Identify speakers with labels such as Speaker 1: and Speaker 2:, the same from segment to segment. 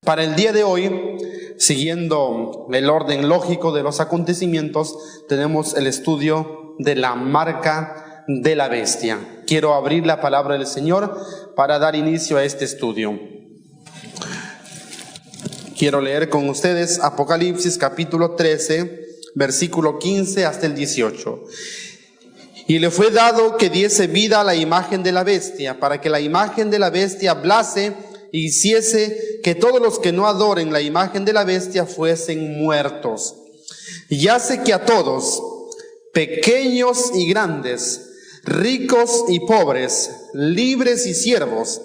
Speaker 1: Para el día de hoy, siguiendo el orden lógico de los acontecimientos, tenemos el estudio de la marca de la bestia. Quiero abrir la palabra del Señor para dar inicio a este estudio. Quiero leer con ustedes Apocalipsis capítulo 13, versículo 15 hasta el 18. Y le fue dado que diese vida a la imagen de la bestia, para que la imagen de la bestia hablase y hiciese que todos los que no adoren la imagen de la bestia fuesen muertos. Y hace que a todos, pequeños y grandes, ricos y pobres, libres y siervos,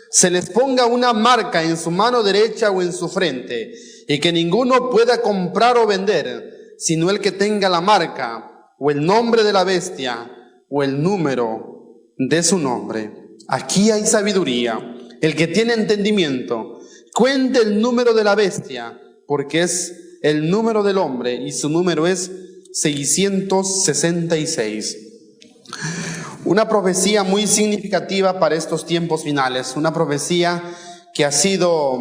Speaker 1: se les ponga una marca en su mano derecha o en su frente, y que ninguno pueda comprar o vender, sino el que tenga la marca, o el nombre de la bestia, o el número de su nombre. Aquí hay sabiduría. El que tiene entendimiento, cuente el número de la bestia, porque es el número del hombre, y su número es 666. Una profecía muy significativa para estos tiempos finales, una profecía que ha sido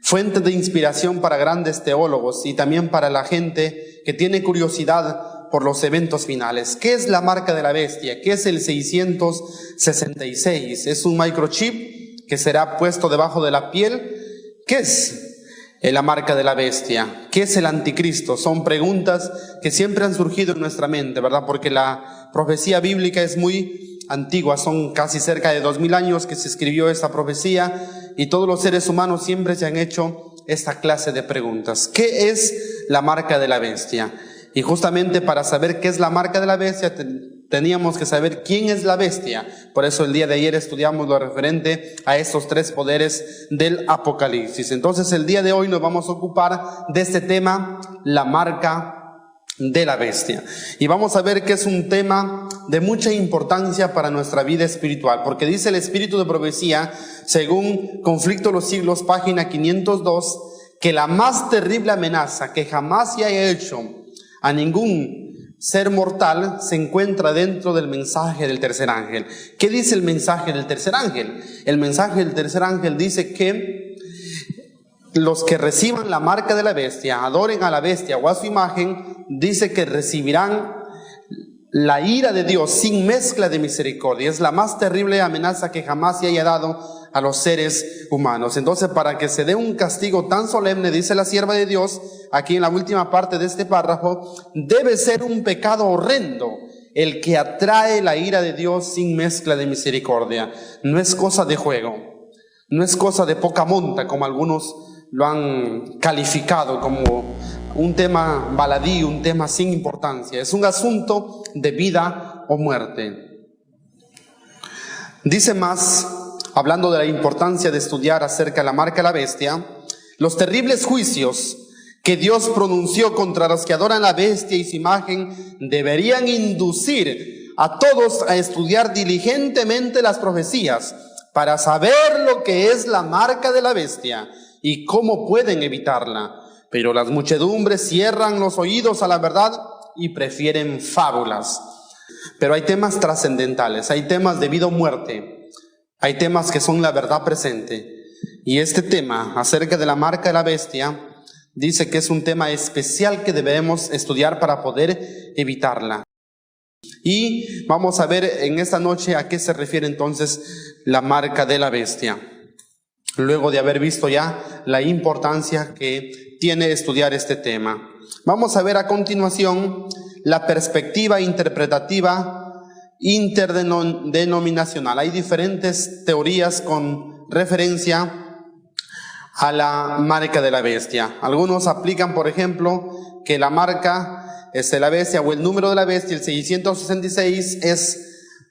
Speaker 1: fuente de inspiración para grandes teólogos y también para la gente que tiene curiosidad por los eventos finales. ¿Qué es la marca de la bestia? ¿Qué es el 666? ¿Es un microchip que será puesto debajo de la piel? ¿Qué es la marca de la bestia? ¿Qué es el anticristo? Son preguntas que siempre han surgido en nuestra mente, ¿verdad? Porque la profecía bíblica es muy antigua, son casi cerca de 2000 años que se escribió esta profecía, y todos los seres humanos siempre se han hecho esta clase de preguntas. ¿Qué es la marca de la bestia? Y justamente para saber qué es la marca de la bestia, teníamos que saber quién es la bestia. Por eso el día de ayer estudiamos lo referente a estos tres poderes del Apocalipsis. Entonces el día de hoy nos vamos a ocupar de este tema, la marca de la bestia. Y vamos a ver que es un tema de mucha importancia para nuestra vida espiritual, porque dice el Espíritu de Profecía, según Conflicto de los Siglos, página 502, que la más terrible amenaza que jamás se haya hecho a ningún ser mortal se encuentra dentro del mensaje del tercer ángel. ¿Qué dice el mensaje del tercer ángel? El mensaje del tercer ángel dice que los que reciban la marca de la bestia, adoren a la bestia o a su imagen, dice que recibirán la ira de Dios sin mezcla de misericordia. Es la más terrible amenaza que jamás se haya dado a los seres humanos. Entonces, para que se dé un castigo tan solemne, dice la sierva de Dios, aquí en la última parte de este párrafo, debe ser un pecado horrendo el que atrae la ira de Dios sin mezcla de misericordia. No es cosa de juego, no es cosa de poca monta, como algunos lo han calificado como un tema baladí, un tema sin importancia. Es un asunto de vida o muerte. Dice más, hablando de la importancia de estudiar acerca de la marca de la bestia, los terribles juicios que Dios pronunció contra los que adoran la bestia y su imagen deberían inducir a todos a estudiar diligentemente las profecías para saber lo que es la marca de la bestia y cómo pueden evitarla. Pero las muchedumbres cierran los oídos a la verdad y prefieren fábulas. Pero hay temas trascendentales, hay temas de vida o muerte, hay temas que son la verdad presente. Y este tema acerca de la marca de la bestia dice que es un tema especial que debemos estudiar para poder evitarla. Y vamos a ver en esta noche a qué se refiere entonces la marca de la bestia, luego de haber visto ya la importancia que tiene estudiar este tema. Vamos a ver a continuación la perspectiva interpretativa interdenominacional. Hay diferentes teorías con referencia a la marca de la bestia. Algunos aplican, por ejemplo, que la marca de la bestia o el número de la bestia, el 666, es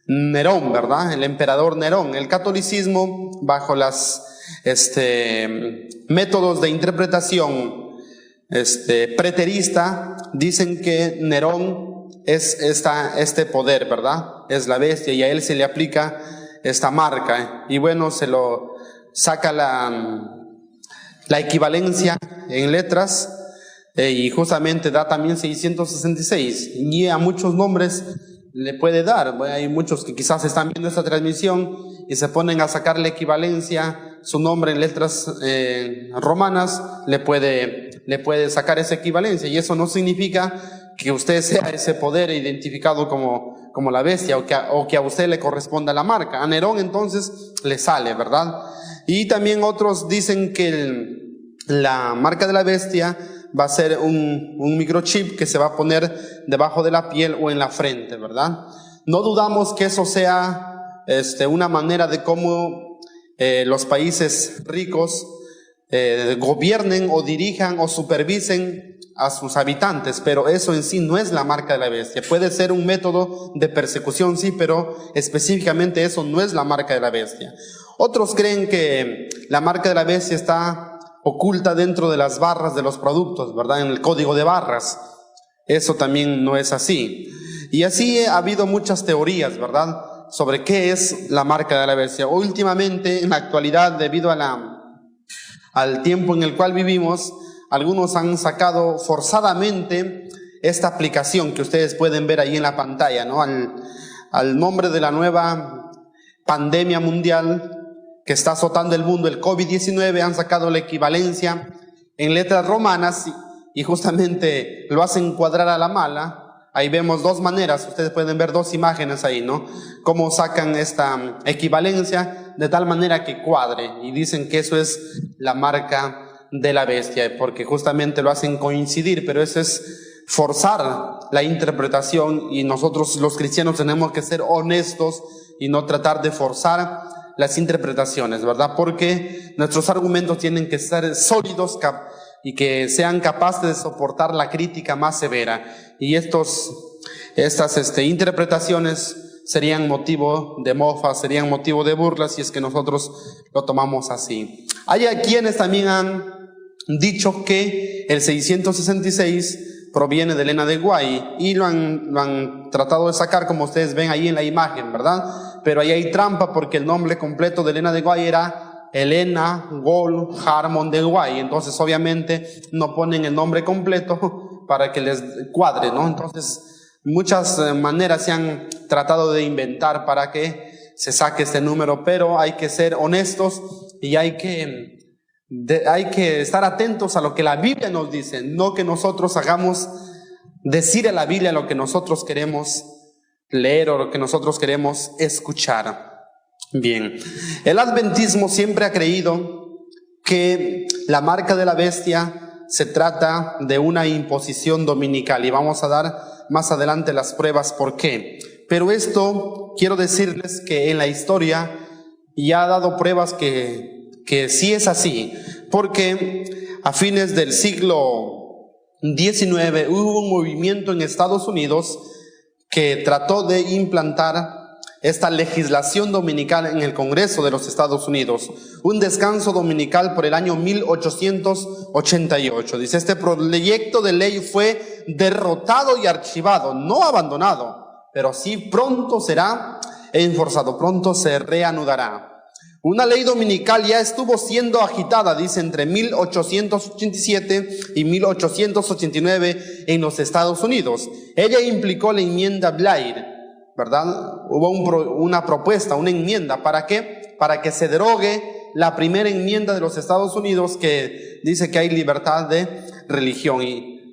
Speaker 1: Nerón, ¿verdad? El emperador Nerón. El catolicismo, bajo las métodos de interpretación preterista, dicen que Nerón es este poder, ¿verdad? Es la bestia y a él se le aplica esta marca. Y bueno, se lo saca la equivalencia en letras y justamente da también 666. Y a muchos nombres le puede dar. Bueno, hay muchos que quizás están viendo esta transmisión y se ponen a sacar la equivalencia su nombre en letras romanas, le puede sacar esa equivalencia. Y eso no significa que usted sea ese poder identificado como la bestia, o que a usted le corresponda la marca. A Nerón entonces le sale, ¿verdad? Y también otros dicen que la marca de la bestia va a ser un microchip que se va a poner debajo de la piel o en la frente, ¿verdad? No dudamos que eso sea una manera de cómo los países ricos gobiernen o dirijan o supervisen a sus habitantes, pero eso en sí no es la marca de la bestia. Puede ser un método de persecución, sí, pero específicamente eso no es la marca de la bestia. Otros creen que la marca de la bestia está oculta dentro de las barras de los productos, ¿verdad? En el código de barras. Eso también no es así. Y así ha habido muchas teorías, ¿verdad?, sobre qué es la marca de la bestia. Últimamente, en la actualidad, debido al tiempo en el cual vivimos, algunos han sacado forzadamente esta aplicación que ustedes pueden ver ahí en la pantalla, ¿no? Al nombre de la nueva pandemia mundial que está azotando el mundo, el COVID-19, han sacado la equivalencia en letras romanas y justamente lo hacen cuadrar a la mala. Ahí vemos dos maneras, ustedes pueden ver dos imágenes ahí, ¿no? Cómo sacan esta equivalencia de tal manera que cuadre, y dicen que eso es la marca de la bestia, porque justamente lo hacen coincidir, pero eso es forzar la interpretación, y nosotros los cristianos tenemos que ser honestos y no tratar de forzar las interpretaciones, ¿verdad? Porque nuestros argumentos tienen que ser sólidos y que sean capaces de soportar la crítica más severa. Y estas interpretaciones serían motivo de mofa, serían motivo de burla si es que nosotros lo tomamos así. Hay quienes también han dicho que el 666 proviene de Elena de Guay y lo han tratado de sacar, como ustedes ven ahí en la imagen, ¿verdad? Pero ahí hay trampa, porque el nombre completo de Elena de Guay era Elena Gold Harmon de Guay. Entonces obviamente no ponen el nombre completo para que les cuadre, ¿no? Entonces muchas maneras se han tratado de inventar para que se saque este número, pero hay que ser honestos y hay que estar atentos a lo que la Biblia nos dice, no que nosotros hagamos decir a la Biblia lo que nosotros queremos leer o lo que nosotros queremos escuchar. Bien, el adventismo siempre ha creído que la marca de la bestia se trata de una imposición dominical, y vamos a dar más adelante las pruebas por qué. Pero esto quiero decirles que en la historia ya ha dado pruebas que sí es así, porque a fines del siglo XIX hubo un movimiento en Estados Unidos que trató de implantar esta legislación dominical en el Congreso de los Estados Unidos, un descanso dominical por el año 1888. Dice, este proyecto de ley fue derrotado y archivado, no abandonado, pero sí pronto será enforzado, pronto se reanudará. Una ley dominical ya estuvo siendo agitada, dice, entre 1887 y 1889 en los Estados Unidos. Ella implicó la enmienda Blair, ¿verdad? Hubo una propuesta, una enmienda. ¿Para qué? Para que se derogue la primera enmienda de los Estados Unidos que dice que hay libertad de religión,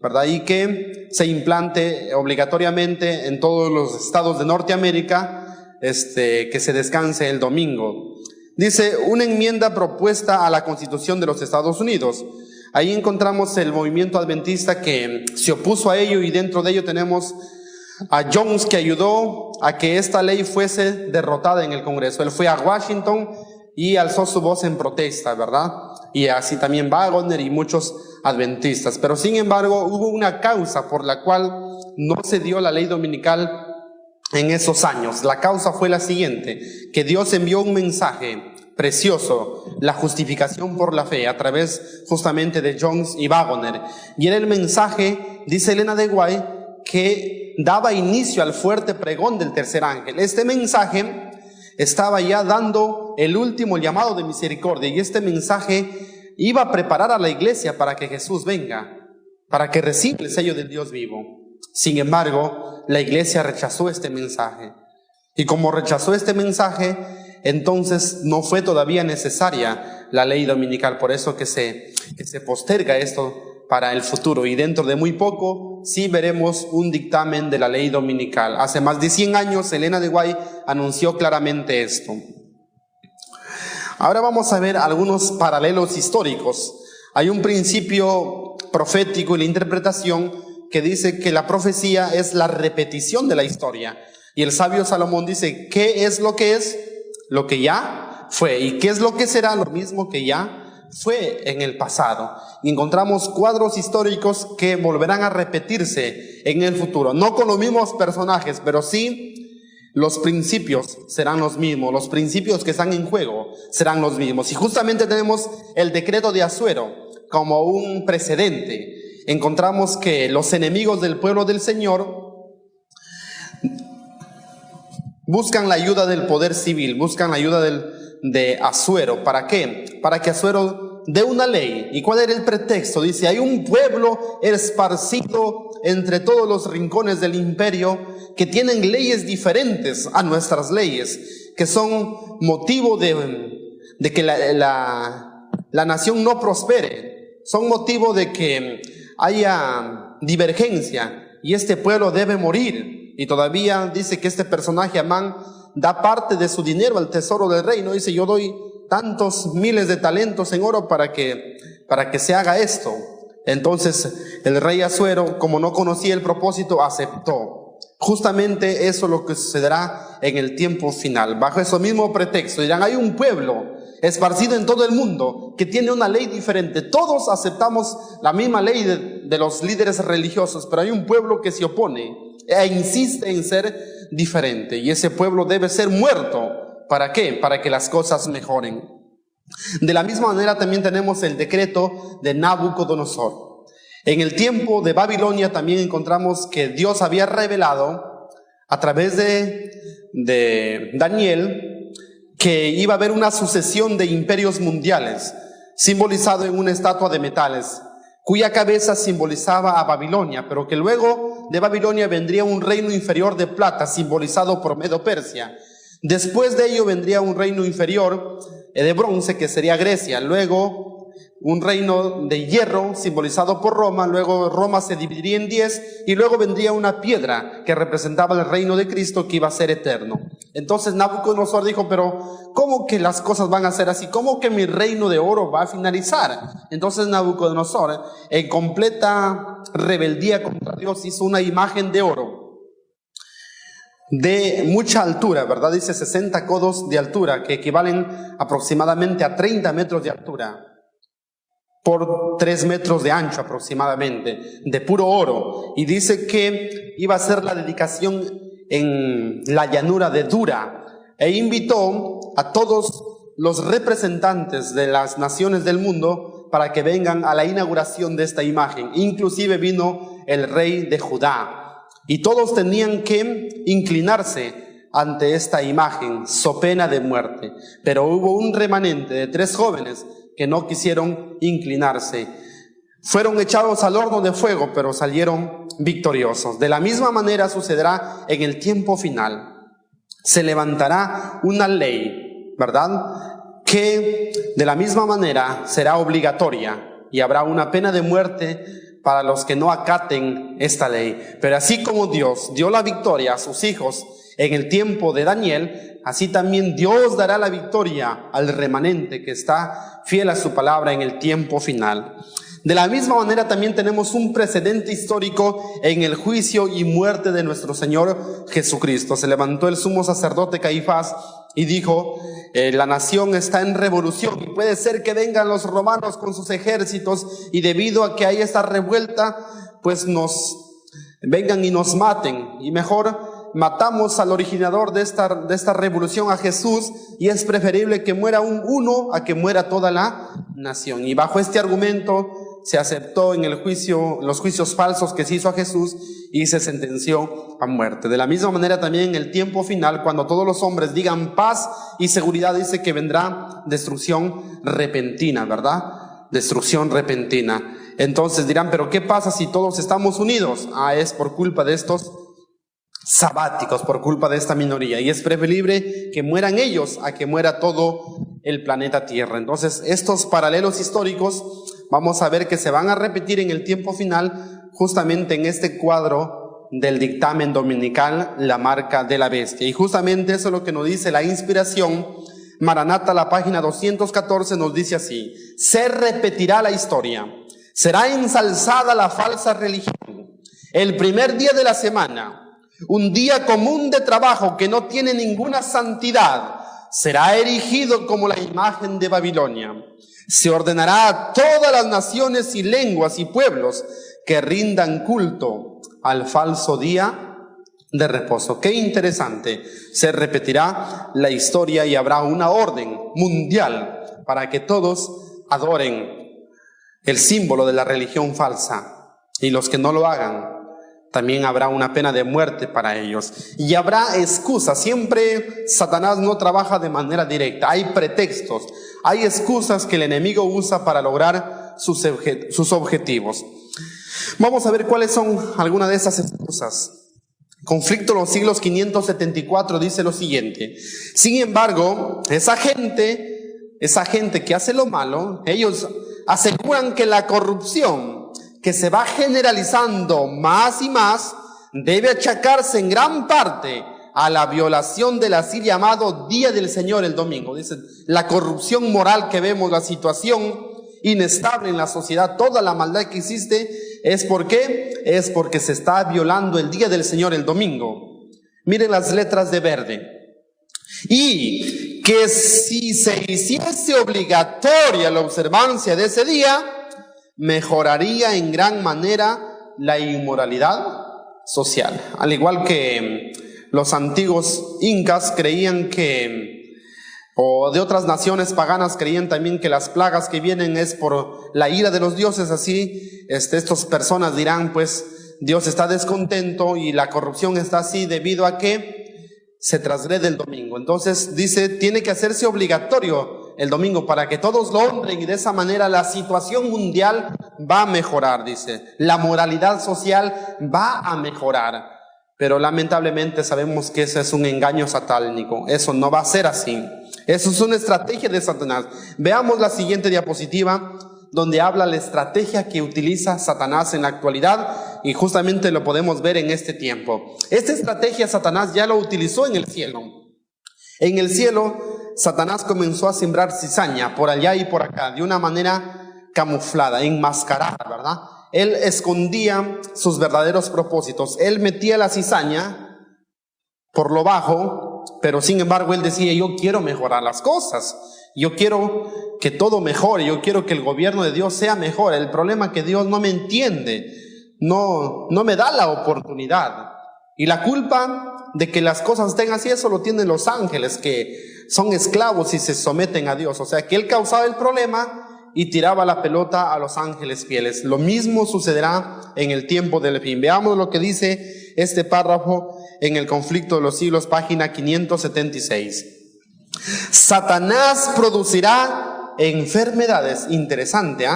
Speaker 1: ¿verdad? Y que se implante obligatoriamente en todos los estados de Norteamérica, que se descanse el domingo. Dice, una enmienda propuesta a la Constitución de los Estados Unidos. Ahí encontramos el movimiento adventista que se opuso a ello, y dentro de ello tenemos a Jones, que ayudó a que esta ley fuese derrotada en el Congreso. Él fue a Washington y alzó su voz en protesta, ¿verdad? Y así también Wagner y muchos adventistas. Pero sin embargo hubo una causa por la cual no se dio la ley dominical en esos años. La causa fue la siguiente: que Dios envió un mensaje precioso, la justificación por la fe, a través justamente de Jones y Wagner. Y era el mensaje, dice Elena de Guay, que daba inicio al fuerte pregón del tercer ángel. Este mensaje estaba ya dando el último llamado de misericordia, y este mensaje iba a preparar a la iglesia para que Jesús venga, para que reciba el sello del Dios vivo. Sin embargo, la iglesia rechazó este mensaje, y como rechazó este mensaje, entonces no fue todavía necesaria la ley dominical, por eso que se posterga esto para el futuro, y dentro de muy poco sí veremos un dictamen de la ley dominical. Hace más de 100 años Elena de White anunció claramente esto. Ahora vamos a ver algunos paralelos históricos. Hay un principio profético en la interpretación que dice que la profecía es la repetición de la historia. Y el sabio Salomón dice, ¿qué es? Lo que ya fue. ¿Y qué es lo que será? Lo mismo que ya fue en el pasado. Y encontramos cuadros históricos que volverán a repetirse en el futuro. No con los mismos personajes, pero sí los principios serán los mismos. Los principios que están en juego serán los mismos. Y justamente tenemos el decreto de Asuero como un precedente. Encontramos que los enemigos del pueblo del Señor buscan la ayuda del poder civil, buscan la ayuda de Asuero. ¿Para qué? Para que Asuero dé una ley. ¿Y cuál era el pretexto? Dice, hay un pueblo esparcido entre todos los rincones del imperio que tienen leyes diferentes a nuestras leyes, que son motivo de que la nación no prospere, son motivo de que haya divergencia, y este pueblo debe morir. Y todavía dice que este personaje, Amán, da parte de su dinero al tesoro del reino. Dice, yo doy tantos miles de talentos en oro para que se haga esto. Entonces el rey Asuero, como no conocía el propósito, aceptó. Justamente eso es lo que sucederá en el tiempo final. Bajo ese mismo pretexto dirán, hay un pueblo esparcido en todo el mundo que tiene una ley diferente. Todos aceptamos la misma ley de los líderes religiosos, pero hay un pueblo que se opone e insiste en ser diferente, y ese pueblo debe ser muerto. ¿Para qué? Para que las cosas mejoren. De la misma manera también tenemos el decreto de Nabucodonosor. En el tiempo de Babilonia también encontramos que Dios había revelado a través de Daniel que iba a haber una sucesión de imperios mundiales, simbolizado en una estatua de metales, cuya cabeza simbolizaba a Babilonia, pero que luego de Babilonia vendría un reino inferior de plata, simbolizado por Medo-Persia. Después de ello vendría un reino inferior de bronce, que sería Grecia. Luego un reino de hierro, simbolizado por Roma. Luego Roma se dividiría en 10, y luego vendría una piedra que representaba el reino de Cristo, que iba a ser eterno. Entonces Nabucodonosor dijo, pero ¿cómo que las cosas van a ser así? ¿Cómo que mi reino de oro va a finalizar? Entonces Nabucodonosor, en completa rebeldía contra Dios, hizo una imagen de oro de mucha altura, ¿verdad? Dice 60 codos de altura, que equivalen aproximadamente a 30 metros de altura, por 3 metros de ancho aproximadamente, de puro oro. Y dice que iba a ser la dedicación en la llanura de Dura, e invitó a todos los representantes de las naciones del mundo para que vengan a la inauguración de esta imagen. Inclusive vino el rey de Judá, y todos tenían que inclinarse ante esta imagen, so pena de muerte. Pero hubo un remanente de 3 jóvenes que no quisieron inclinarse. Fueron echados al horno de fuego, pero salieron victoriosos. De la misma manera sucederá en el tiempo final. Se levantará una ley, ¿verdad?, que de la misma manera será obligatoria, y habrá una pena de muerte para los que no acaten esta ley. Pero así como Dios dio la victoria a sus hijos en el tiempo de Daniel, así también Dios dará la victoria al remanente que está fiel a su palabra en el tiempo final. De la misma manera también tenemos un precedente histórico en el juicio y muerte de nuestro Señor Jesucristo. Se levantó el sumo sacerdote Caifás y dijo, la nación está en revolución y puede ser que vengan los romanos con sus ejércitos, y debido a que hay esta revuelta, pues nos vengan y nos maten, y mejor matamos al originador de esta revolución, a Jesús, y es preferible que muera uno a que muera toda la nación. Y bajo este argumento se aceptó en el juicio, los juicios falsos que se hizo a Jesús, y se sentenció a muerte. De la misma manera también en el tiempo final, cuando todos los hombres digan paz y seguridad, dice que vendrá destrucción repentina, ¿verdad? Destrucción repentina. Entonces dirán, pero ¿qué pasa si todos estamos unidos? Es por culpa de estos sabáticos por culpa de esta minoría, y es preferible que mueran ellos a que muera todo el planeta Tierra. Entonces, estos paralelos históricos vamos a ver que se van a repetir en el tiempo final, justamente en este cuadro del dictamen dominical, la marca de la bestia. Y justamente eso es lo que nos dice la inspiración. Maranata, la página 214, nos dice así: se repetirá la historia, será ensalzada la falsa religión. El primer día de la semana, un día común de trabajo que no tiene ninguna santidad, será erigido como la imagen de Babilonia. Se ordenará a todas las naciones y lenguas y pueblos que rindan culto al falso día de reposo. Qué interesante. Se repetirá la historia y habrá una orden mundial para que todos adoren el símbolo de la religión falsa, y los que no lo hagan, también habrá una pena de muerte para ellos. Y habrá excusas. Siempre Satanás no trabaja de manera directa. Hay pretextos, hay excusas que el enemigo usa para lograr sus objetivos. Vamos a ver cuáles son algunas de esas excusas. Conflicto de los siglos 574 dice lo siguiente: sin embargo, esa gente que hace lo malo, ellos aseguran que la corrupción que se va generalizando más y más debe achacarse en gran parte a la violación del así llamado Día del Señor, el domingo. Dicen, la corrupción moral que vemos, la situación inestable en la sociedad, toda la maldad que existe, ¿es por qué? Es porque se está violando el Día del Señor, el domingo. Miren las letras de verde. Y que si se hiciese obligatoria la observancia de ese día, mejoraría en gran manera la inmoralidad social. Al igual que los antiguos incas creían o de otras naciones paganas creían también que las plagas que vienen es por la ira de los dioses, así estas personas dirán, pues Dios está descontento y la corrupción está así debido a que se transgrede el domingo. Entonces dice, tiene que hacerse obligatorio el domingo para que todos lo honren, y de esa manera la situación mundial va a mejorar, dice. La moralidad social va a mejorar. Pero lamentablemente sabemos que ese es un engaño satánico. Eso no va a ser así. Eso es una estrategia de Satanás. Veamos la siguiente diapositiva, donde habla la estrategia que utiliza Satanás en la actualidad, y justamente lo podemos ver en este tiempo. Esta estrategia Satanás ya lo utilizó en el cielo. En el cielo, Satanás comenzó a sembrar cizaña por allá y por acá, de una manera camuflada, enmascarada, ¿verdad? Él escondía sus verdaderos propósitos. Él metía la cizaña por lo bajo, pero sin embargo él decía, yo quiero mejorar las cosas. Yo quiero que todo mejore, yo quiero que el gobierno de Dios sea mejor. El problema es que Dios no me entiende, no me da la oportunidad. Y la culpa de que las cosas estén así, eso lo tienen los ángeles, que son esclavos y se someten a Dios. O sea, que Él causaba el problema y tiraba la pelota a los ángeles fieles. Lo mismo sucederá en el tiempo del fin. Veamos lo que dice este párrafo en el Conflicto de los Siglos, página 576. Satanás producirá enfermedades. Interesante,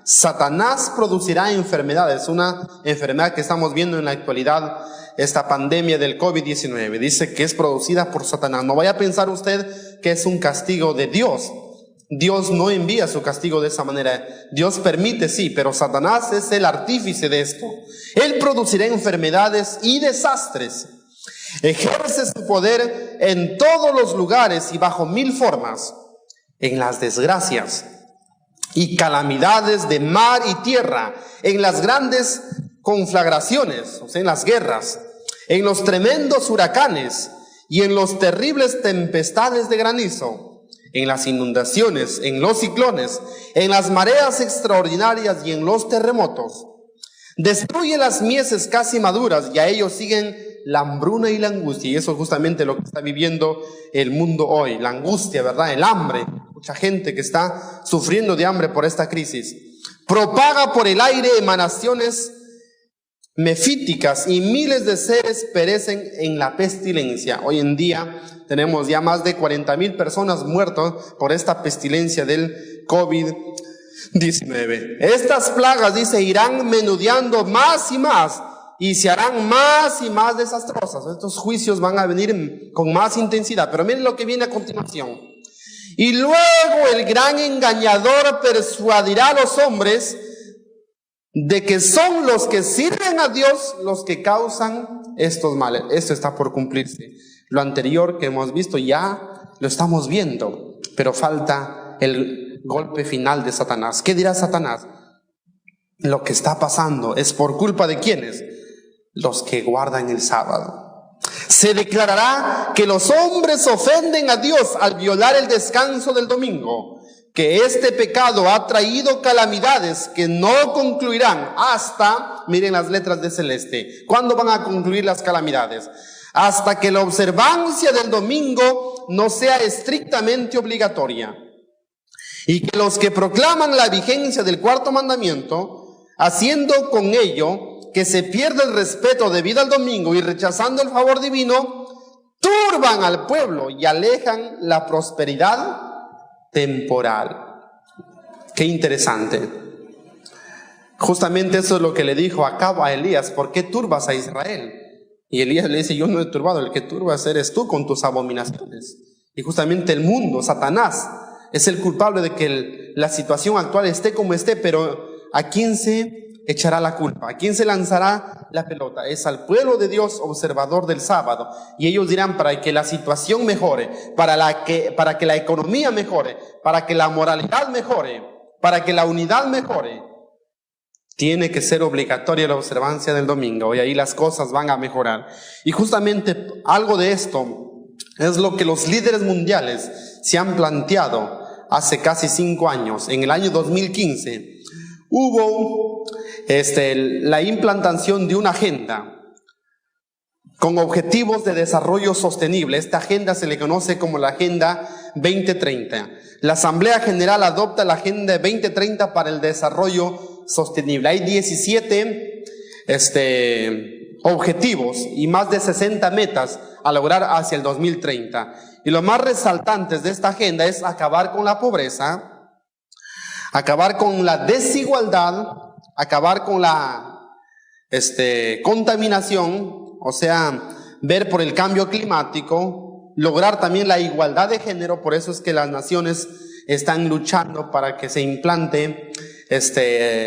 Speaker 1: Satanás producirá enfermedades, una enfermedad que estamos viendo en la actualidad, esta pandemia del COVID-19. Dice que es producida por Satanás. No vaya a pensar usted que es un castigo de Dios. Dios no envía su castigo de esa manera. Dios permite, sí, pero Satanás es el artífice de esto. Él producirá enfermedades y desastres. Ejerce su poder en todos los lugares y bajo mil formas, en las desgracias y calamidades de mar y tierra, en las grandes conflagraciones, o sea, en las guerras, en los tremendos huracanes y en los terribles tempestades de granizo, en las inundaciones, en los ciclones, en las mareas extraordinarias y en los terremotos. Destruye las mieses casi maduras, y a ellos siguen la hambruna y la angustia. Y eso es justamente lo que está viviendo el mundo hoy, la angustia, ¿verdad? El hambre. Mucha gente que está sufriendo de hambre por esta crisis. Propaga por el aire emanaciones mefíticas y miles de seres perecen en la pestilencia. Hoy en día tenemos ya más de 40,000 personas muertas por esta pestilencia del COVID-19. Estas plagas, dice, irán menudeando más y más y se harán más y más desastrosas. Estos juicios van a venir con más intensidad. Pero miren lo que viene a continuación. Y luego el gran engañador persuadirá a los hombres de que son los que sirven a Dios los que causan estos males. Esto está por cumplirse. Lo anterior que hemos visto ya lo estamos viendo, pero falta el golpe final de Satanás. ¿Qué dirá Satanás? Lo que está pasando es por culpa de ¿quiénes? Los que guardan el sábado. Se declarará que los hombres ofenden a Dios al violar el descanso del domingo, que este pecado ha traído calamidades que no concluirán hasta, miren las letras de celeste, ¿cuándo van a concluir las calamidades? Hasta que la observancia del domingo no sea estrictamente obligatoria, y que los que proclaman la vigencia del cuarto mandamiento, haciendo con ello que se pierda el respeto debido al domingo y rechazando el favor divino, turban al pueblo y alejan la prosperidad temporal. Qué interesante. Justamente eso es lo que le dijo Acab a Elías: ¿por qué turbas a Israel? Y Elías le dice: yo no he turbado, el que turbas eres tú con tus abominaciones. Y justamente el mundo, Satanás, es el culpable de que la situación actual esté como esté. Pero ¿a quién se echará la culpa? ¿A quién se lanzará la pelota? Es al pueblo de Dios, observador del sábado. Y ellos dirán: para que la situación mejore, para que la economía mejore, para que la moralidad mejore, para que la unidad mejore, tiene que ser obligatoria la observancia del domingo, y ahí las cosas van a mejorar. Y justamente algo de esto es lo que los líderes mundiales se han planteado hace casi 5 años. En el año 2015 hubo la implantación de una agenda con objetivos de desarrollo sostenible. Esta agenda se le conoce como la Agenda 2030. La Asamblea General adopta la Agenda 2030 para el desarrollo sostenible. Hay 17 objetivos y más de 60 metas a lograr hacia el 2030. Y lo más resaltantes de esta agenda es acabar con la pobreza, acabar con la desigualdad, acabar con la contaminación, o sea, ver por el cambio climático, lograr también la igualdad de género. Por eso es que las naciones están luchando para que se implante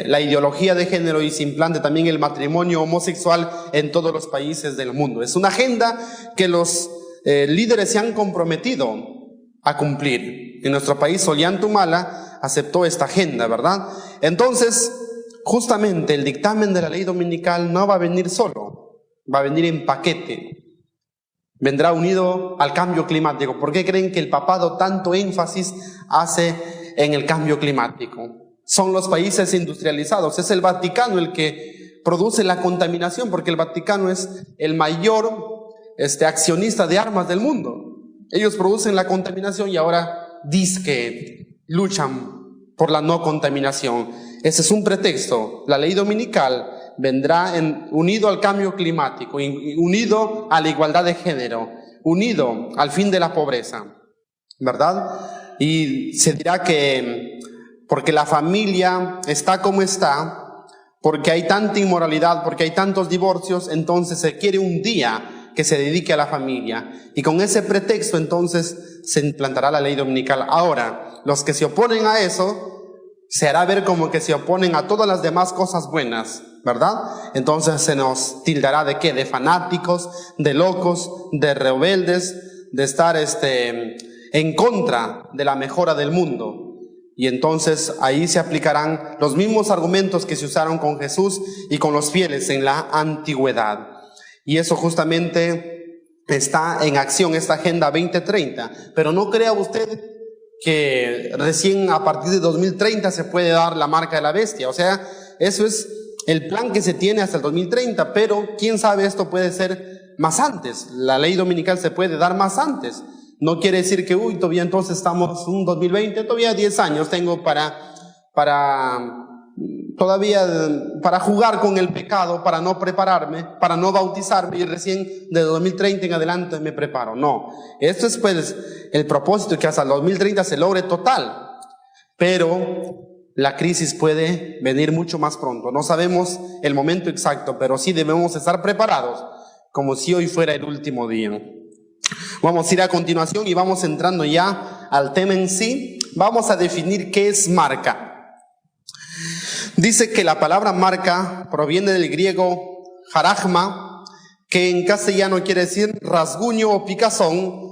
Speaker 1: la ideología de género y se implante también el matrimonio homosexual en todos los países del mundo. Es una agenda que los líderes se han comprometido a cumplir. En nuestro país, Ollantaytamala aceptó esta agenda, ¿verdad? Entonces, justamente el dictamen de la ley dominical no va a venir solo, va a venir en paquete. Vendrá unido al cambio climático. ¿Por qué creen que el papado tanto énfasis hace en el cambio climático? Son los países industrializados. Es el Vaticano el que produce la contaminación, porque el Vaticano es el mayor accionista de armas del mundo. Ellos producen la contaminación y ahora dicen que luchan por la no contaminación. Ese es un pretexto. La ley dominical vendrá unido al cambio climático, unido a la igualdad de género, unido al fin de la pobreza, ¿verdad? Y se dirá que porque la familia está como está, porque hay tanta inmoralidad, porque hay tantos divorcios, entonces se quiere un día que se dedique a la familia. Y con ese pretexto entonces se implantará la ley dominical. Ahora, los que se oponen a eso, se hará ver como que se oponen a todas las demás cosas buenas, ¿verdad? Entonces se nos tildará de ¿qué? De fanáticos, de locos, de rebeldes, de estar en contra de la mejora del mundo. Y entonces ahí se aplicarán los mismos argumentos que se usaron con Jesús y con los fieles en la antigüedad. Y eso justamente está en acción, esta Agenda 2030. Pero no crea usted que recién a partir de 2030 se puede dar la marca de la bestia. O sea, eso es el plan que se tiene hasta el 2030, pero quién sabe, esto puede ser más antes. La ley dominical se puede dar más antes. No quiere decir que, todavía entonces estamos en 2020, todavía 10 años tengo para jugar con el pecado, para no prepararme, para no bautizarme y recién de 2030 en adelante me preparo. No, esto es pues el propósito, que hasta el 2030 se logre total. Pero la crisis puede venir mucho más pronto. No sabemos el momento exacto, pero sí debemos estar preparados, como si hoy fuera el último día. Vamos a ir a continuación y vamos entrando ya al tema en sí. Vamos a definir qué es marca. Dice que la palabra marca proviene del griego jaragma, que en castellano quiere decir rasguño o picazón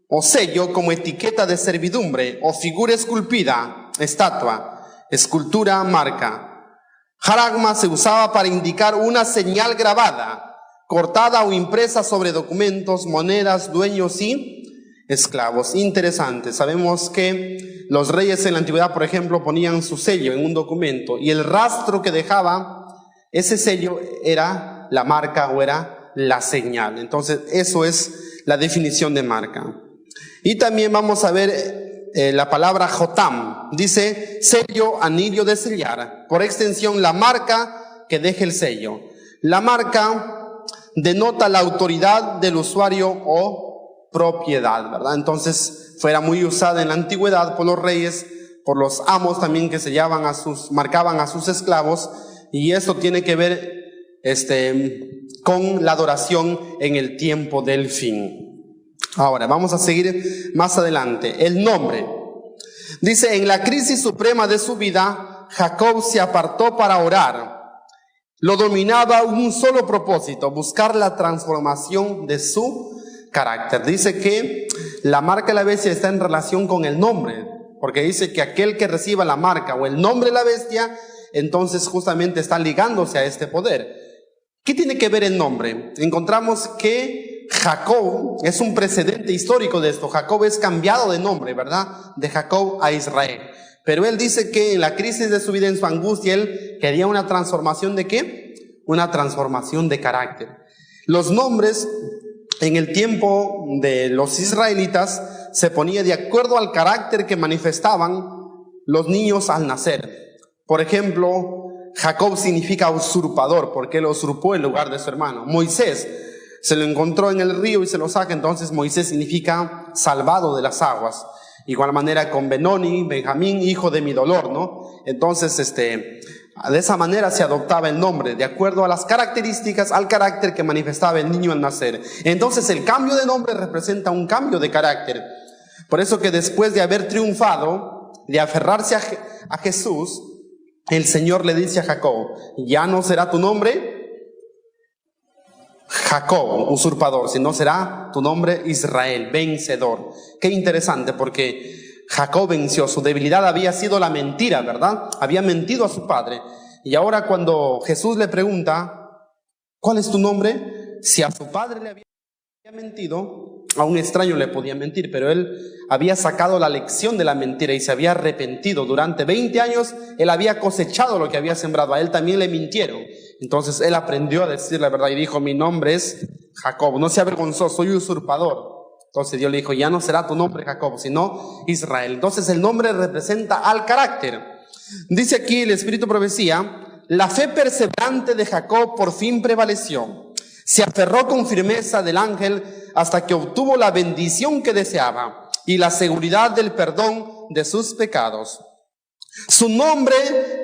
Speaker 1: o sello como etiqueta de servidumbre o figura esculpida, estatua, escultura, marca. Jaragma se usaba para indicar una señal grabada, cortada o impresa sobre documentos, monedas, dueños y esclavos. Interesante. Sabemos que los reyes en la antigüedad, por ejemplo, ponían su sello en un documento y el rastro que dejaba ese sello era la marca o era la señal. Entonces, eso es la definición de marca. Y también vamos a ver la palabra jotam. Dice sello, anillo de sellar. Por extensión, la marca que deja el sello. La marca denota la autoridad del usuario o propiedad, ¿verdad? Entonces, fuera muy usada en la antigüedad por los reyes, por los amos también que marcaban a sus esclavos, y esto tiene que ver con la adoración en el tiempo del fin. Ahora, vamos a seguir más adelante. El nombre. Dice, en la crisis suprema de su vida, Jacob se apartó para orar. Lo dominaba un solo propósito, buscar la transformación de su carácter. Dice que la marca de la bestia está en relación con el nombre, porque dice que aquel que reciba la marca o el nombre de la bestia, entonces justamente está ligándose a este poder. ¿Qué tiene que ver el nombre? Encontramos que Jacob es un precedente histórico de esto. Jacob es cambiado de nombre, ¿verdad? De Jacob a Israel. Pero él dice que en la crisis de su vida, en su angustia, él quería una transformación ¿de qué? Una transformación de carácter. Los nombres en el tiempo de los israelitas se ponía de acuerdo al carácter que manifestaban los niños al nacer. Por ejemplo, Jacob significa usurpador, porque él usurpó el lugar de su hermano. Moisés se lo encontró en el río y se lo saca, entonces Moisés significa salvado de las aguas. Igual manera con Benoni, Benjamín, hijo de mi dolor, ¿no? Entonces, de esa manera se adoptaba el nombre, de acuerdo a las características, al carácter que manifestaba el niño al nacer. Entonces, el cambio de nombre representa un cambio de carácter. Por eso que después de haber triunfado, de aferrarse a Jesús, el Señor le dice a Jacob, ya no será tu nombre Jacob, usurpador, sino será tu nombre Israel, vencedor. Qué interesante, porque Jacob venció. Su debilidad había sido la mentira, ¿verdad? Había mentido a su padre. Y ahora cuando Jesús le pregunta, ¿cuál es tu nombre? Si a su padre le había mentido, a un extraño le podía mentir, pero él había sacado la lección de la mentira y se había arrepentido. Durante 20 años él había cosechado lo que había sembrado. A él también le mintieron. Entonces él aprendió a decir la verdad y dijo, mi nombre es Jacob. No se avergonzó, soy usurpador. Entonces Dios le dijo, ya no será tu nombre Jacob, sino Israel. Entonces el nombre representa al carácter. Dice aquí el Espíritu de Profecía, la fe perseverante de Jacob por fin prevaleció. Se aferró con firmeza del ángel hasta que obtuvo la bendición que deseaba y la seguridad del perdón de sus pecados. Su nombre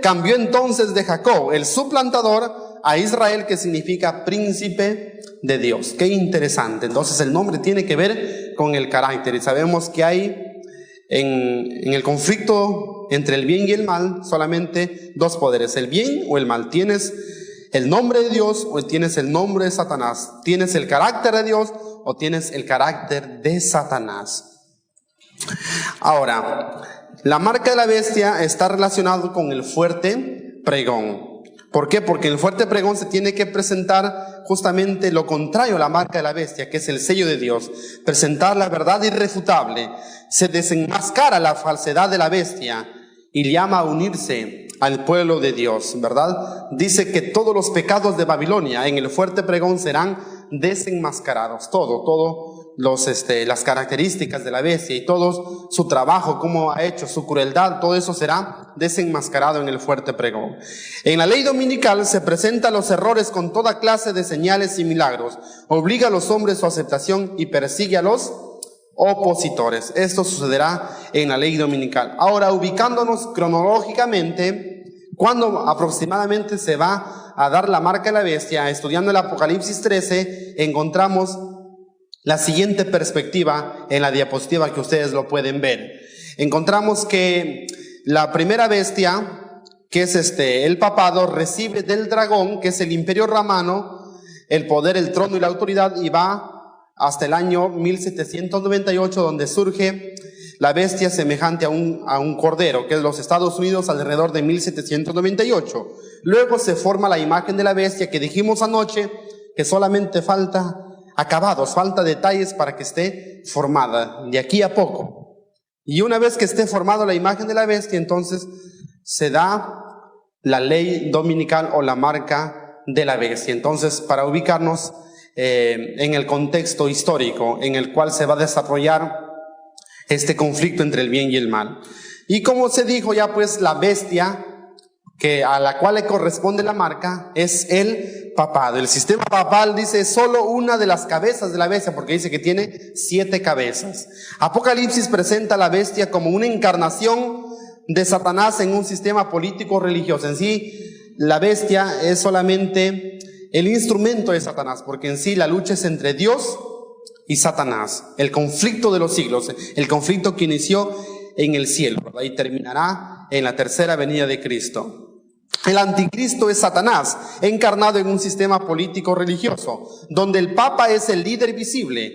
Speaker 1: cambió entonces de Jacob, el suplantador, a Israel, que significa príncipe de Dios. Qué interesante. Entonces el nombre tiene que ver con el carácter. Y sabemos que hay en el conflicto entre el bien y el mal solamente dos poderes, el bien o el mal. Tienes el nombre de Dios o tienes el nombre de Satanás. Tienes el carácter de Dios o tienes el carácter de Satanás. Ahora, la marca de la bestia está relacionada con el fuerte pregón. ¿Por qué? Porque en el fuerte pregón se tiene que presentar justamente lo contrario a la marca de la bestia, que es el sello de Dios. Presentar la verdad irrefutable. Se desenmascara la falsedad de la bestia y llama a unirse al pueblo de Dios, ¿verdad? Dice que todos los pecados de Babilonia en el fuerte pregón serán desenmascarados. Las características de la bestia y todo su trabajo, cómo ha hecho, su crueldad, todo eso será desenmascarado en el fuerte pregón. En la ley dominical se presentan los errores con toda clase de señales y milagros, obliga a los hombres su aceptación y persigue a los opositores. Esto sucederá en la ley dominical. Ahora, ubicándonos cronológicamente, cuando aproximadamente se va a dar la marca de la bestia, estudiando el Apocalipsis 13, encontramos la siguiente perspectiva en la diapositiva que ustedes lo pueden ver. Encontramos que la primera bestia, que es el papado, recibe del dragón, que es el imperio romano, el poder, el trono y la autoridad, y va hasta el año 1798, donde surge la bestia semejante a un cordero, que es los Estados Unidos, alrededor de 1798. Luego se forma la imagen de la bestia, que dijimos anoche que solamente falta acabados, falta detalles para que esté formada, de aquí a poco. Y una vez que esté formada la imagen de la bestia, entonces se da la ley dominical o la marca de la bestia. Entonces, para ubicarnos en el contexto histórico en el cual se va a desarrollar este conflicto entre el bien y el mal. Y como se dijo ya, pues la bestia a la cual le corresponde la marca es el papado. El sistema papal dice solo una de las cabezas de la bestia, porque dice que tiene 7 cabezas. Apocalipsis presenta a la bestia como una encarnación de Satanás en un sistema político religioso. En sí, la bestia es solamente el instrumento de Satanás, porque en sí la lucha es entre Dios y Satanás, el conflicto de los siglos, el conflicto que inició en el cielo, ¿verdad? Y terminará en la tercera venida de Cristo. El anticristo es Satanás, encarnado en un sistema político religioso, donde el Papa es el líder visible,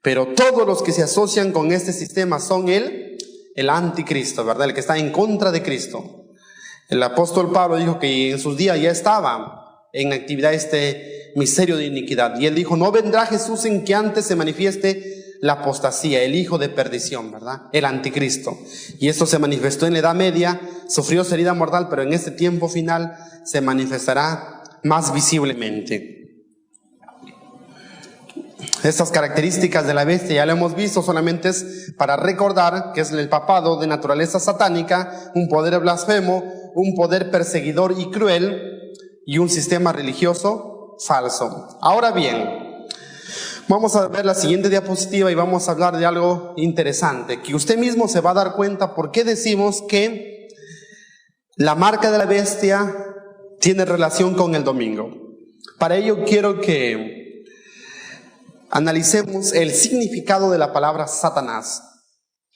Speaker 1: pero todos los que se asocian con este sistema son el anticristo, ¿verdad? El que está en contra de Cristo. El apóstol Pablo dijo que en sus días ya estaba en actividad este misterio de iniquidad. Y él dijo, no vendrá Jesús en que antes se manifieste la apostasía, el hijo de perdición, ¿verdad? El anticristo. Y esto se manifestó en la Edad Media, sufrió su herida mortal, pero en este tiempo final se manifestará más visiblemente. Estas características de la bestia ya lo hemos visto, solamente es para recordar que es el papado de naturaleza satánica, un poder blasfemo, un poder perseguidor y cruel, y un sistema religioso falso. Ahora bien, vamos a ver la siguiente diapositiva y vamos a hablar de algo interesante, que usted mismo se va a dar cuenta por qué decimos que la marca de la bestia tiene relación con el domingo. Para ello quiero que analicemos el significado de la palabra Satanás.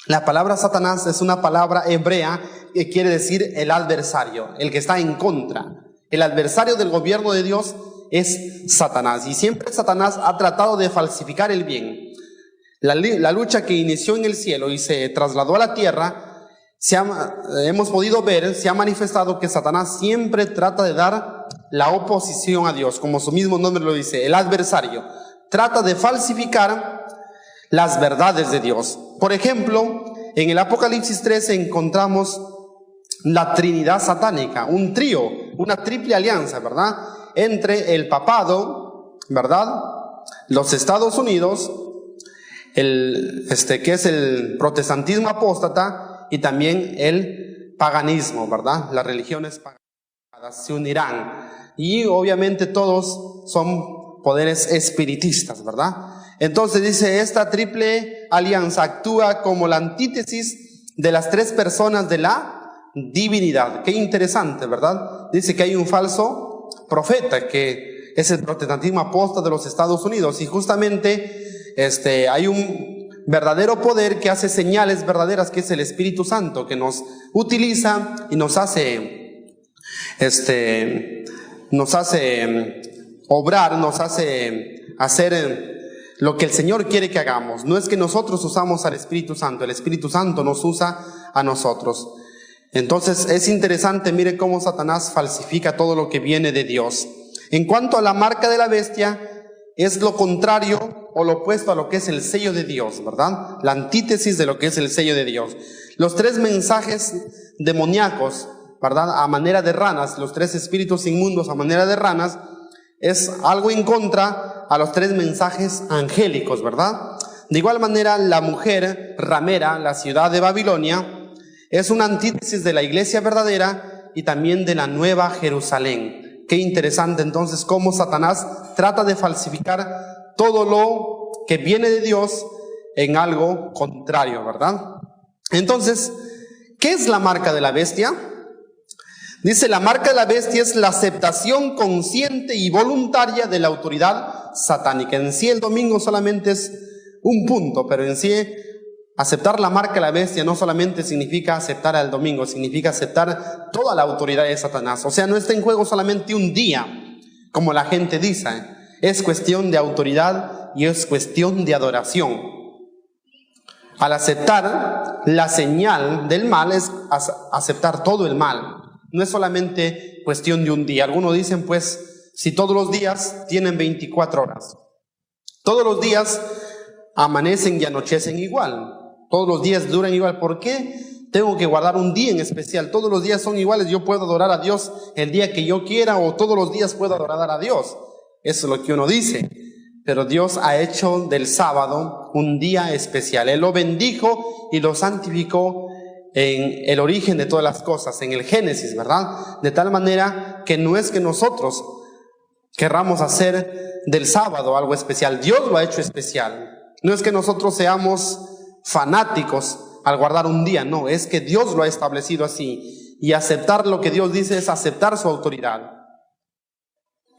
Speaker 1: La palabra Satanás es una palabra hebrea que quiere decir el adversario, el que está en contra. El adversario del gobierno de Dios es Satanás, y siempre Satanás ha tratado de falsificar el bien. La lucha que inició en el cielo y se trasladó a la tierra, hemos podido ver, se ha manifestado que Satanás siempre trata de dar la oposición a Dios, como su mismo nombre lo dice, el adversario. Trata de falsificar las verdades de Dios. Por ejemplo, en el Apocalipsis 13 encontramos la Trinidad satánica, un trío, una triple alianza, ¿verdad? Entre el papado, ¿verdad? Los Estados Unidos, que es el protestantismo apóstata, y también el paganismo, ¿verdad? Las religiones paganas se unirán. Y obviamente todos son poderes espiritistas, ¿verdad? Entonces dice, esta triple alianza actúa como la antítesis de las 3 personas de la divinidad. Qué interesante, ¿verdad? Dice que hay un falso profeta que es el protestantismo apóstata de los Estados Unidos, y justamente hay un verdadero poder que hace señales verdaderas, que es el Espíritu Santo, que nos utiliza y nos hace obrar, nos hace hacer lo que el Señor quiere que hagamos. No es que nosotros usamos al Espíritu Santo, el Espíritu Santo nos usa a nosotros. Entonces es interesante, mire cómo Satanás falsifica todo lo que viene de Dios. En cuanto a la marca de la bestia, es lo contrario o lo opuesto a lo que es el sello de Dios, ¿verdad? La antítesis de lo que es el sello de Dios. Los 3 mensajes demoníacos, ¿verdad? A manera de ranas, los 3 espíritus inmundos a manera de ranas, es algo en contra a los 3 mensajes angélicos, ¿verdad? De igual manera, la mujer ramera, la ciudad de Babilonia, es una antítesis de la iglesia verdadera y también de la nueva Jerusalén. Qué interesante entonces cómo Satanás trata de falsificar todo lo que viene de Dios en algo contrario, ¿verdad? Entonces, ¿qué es la marca de la bestia? Dice, la marca de la bestia es la aceptación consciente y voluntaria de la autoridad satánica. En sí el domingo solamente es un punto, pero en sí aceptar la marca de la bestia no solamente significa aceptar al domingo, significa aceptar toda la autoridad de Satanás. O sea, no está en juego solamente un día, como la gente dice. Es cuestión de autoridad y es cuestión de adoración. Al aceptar la señal del mal es aceptar todo el mal. No es solamente cuestión de un día. Algunos dicen, pues, si todos los días tienen 24 horas, todos los días amanecen y anochecen igual, todos los días duran igual, ¿por qué tengo que guardar un día en especial? Todos los días son iguales, yo puedo adorar a Dios el día que yo quiera, o todos los días puedo adorar a Dios. Eso es lo que uno dice. Pero Dios ha hecho del sábado un día especial. Él lo bendijo y lo santificó en el origen de todas las cosas, en el Génesis, ¿verdad? De tal manera que no es que nosotros querramos hacer del sábado algo especial. Dios lo ha hecho especial. No es que nosotros seamos fanáticos al guardar un día, no, es que Dios lo ha establecido así. Y aceptar lo que Dios dice es aceptar su autoridad.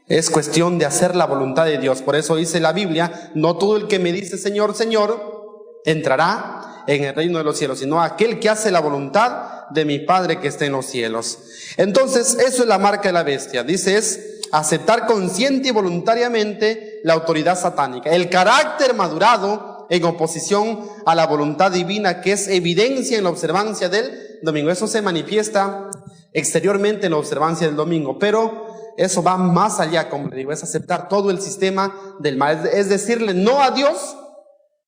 Speaker 1: Es cuestión de hacer la voluntad de Dios. Por eso dice la Biblia, no todo el que me dice Señor, Señor, entrará en el reino de los cielos, sino aquel que hace la voluntad de mi Padre que está en los cielos. Entonces, eso es la marca de la bestia. Dice, es aceptar consciente y voluntariamente la autoridad satánica. El carácter madurado en oposición a la voluntad divina, que es evidencia en la observancia del domingo. Eso se manifiesta exteriormente en la observancia del domingo, pero eso va más allá, como le digo, es aceptar todo el sistema del mal. Es decirle no a Dios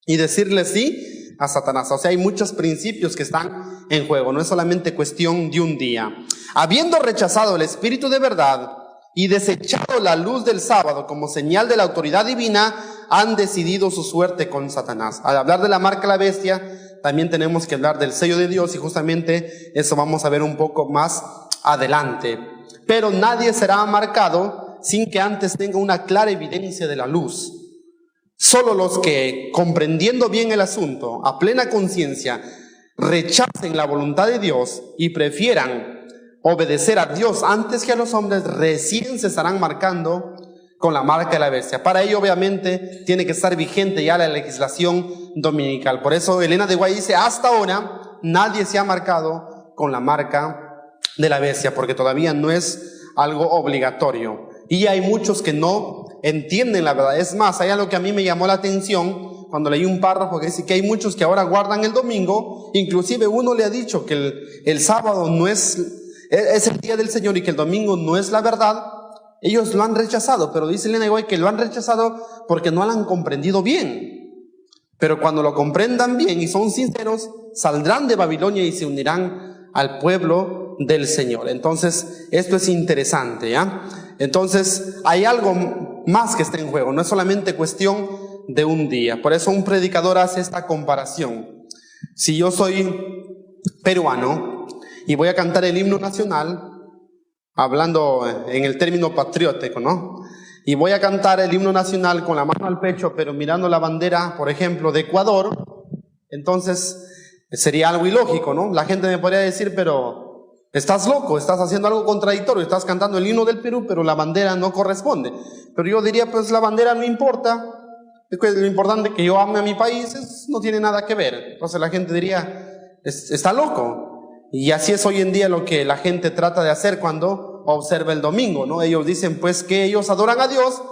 Speaker 1: y decirle sí a Satanás. O sea, hay muchos principios que están en juego. No es solamente cuestión de un día. Habiendo rechazado el espíritu de verdad y desechado la luz del sábado como señal de la autoridad divina, han decidido su suerte con Satanás. Al hablar de la marca de la bestia, también tenemos que hablar del sello de Dios, y justamente eso vamos a ver un poco más adelante. Pero nadie será marcado sin que antes tenga una clara evidencia de la luz. Solo los que, comprendiendo bien el asunto, a plena conciencia, rechacen la voluntad de Dios y prefieran obedecer a Dios antes que a los hombres, recién se estarán marcando con la marca de la bestia. Para ello, obviamente, tiene que estar vigente ya la legislación dominical. Por eso Elena de White dice, hasta ahora nadie se ha marcado con la marca de la bestia, porque todavía no es algo obligatorio. Y hay muchos que no entienden la verdad. Es más, hay algo que a mí me llamó la atención cuando leí un párrafo que dice que hay muchos que ahora guardan el domingo. Inclusive uno le ha dicho que el sábado no es el día del Señor y que el domingo no es la verdad. Ellos lo han rechazado, pero dice Elena White que lo han rechazado porque no lo han comprendido bien. Pero cuando lo comprendan bien y son sinceros, saldrán de Babilonia y se unirán al pueblo del Señor. Entonces, esto es interesante, ¿ya? Entonces, hay algo más que está en juego, no es solamente cuestión de un día. Por eso un predicador hace esta comparación. Si yo soy peruano y voy a cantar el himno nacional, hablando en el término patriótico, ¿no? Y voy a cantar el himno nacional con la mano al pecho, pero mirando la bandera, por ejemplo, de Ecuador, entonces sería algo ilógico, ¿no? La gente me podría decir, pero estás loco, estás haciendo algo contradictorio, estás cantando el himno del Perú, pero la bandera no corresponde. Pero yo diría, pues la bandera no importa, lo importante es que yo ame a mi país, no tiene nada que ver. Entonces la gente diría, está loco. Y así es hoy en día lo que la gente trata de hacer cuando observa el domingo, ¿no? Ellos dicen pues que ellos adoran a Dios,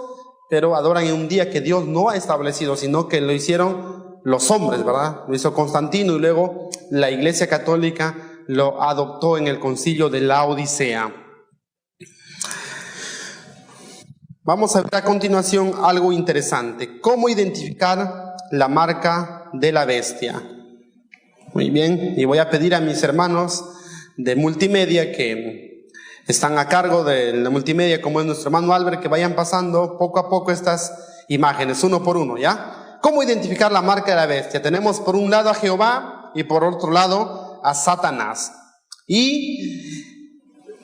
Speaker 1: pero adoran en un día que Dios no ha establecido, sino que lo hicieron los hombres, ¿verdad? Lo hizo Constantino y luego la Iglesia Católica lo adoptó en el concilio de la Odisea. Vamos a ver a continuación algo interesante. ¿Cómo identificar la marca de la bestia? Muy bien, y voy a pedir a mis hermanos de multimedia que están a cargo de la multimedia, como es nuestro hermano Albert, que vayan pasando poco a poco estas imágenes, uno por uno, ¿ya? ¿Cómo identificar la marca de la bestia? Tenemos por un lado a Jehová y por otro lado a Satanás. Y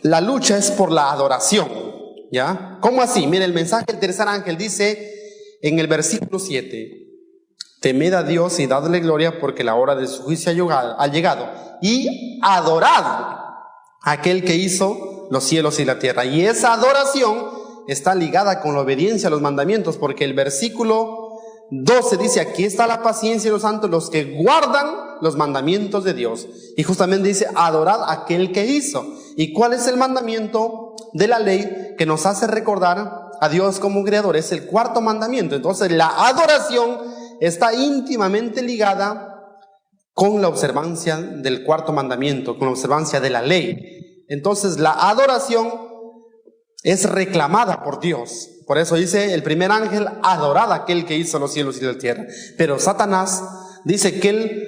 Speaker 1: la lucha es por la adoración, ¿ya? ¿Cómo así? Mire, el mensaje del tercer ángel dice en el versículo 7, Temed a Dios y dadle gloria, porque la hora de su juicio ha llegado. Y adorad a aquel que hizo los cielos y la tierra. Y esa adoración está ligada con la obediencia a los mandamientos, porque el versículo 12 dice: aquí está la paciencia de los santos, los que guardan los mandamientos de Dios. Y justamente dice: adorad a aquel que hizo. ¿Y cuál es el mandamiento de la ley que nos hace recordar a Dios como creador? Es el cuarto mandamiento. Entonces la adoración está íntimamente ligada con la observancia del cuarto mandamiento, con la observancia de la ley. Entonces la adoración es reclamada por Dios. Por eso dice el primer ángel: adorad a aquel que hizo los cielos y la tierra. Pero Satanás dice que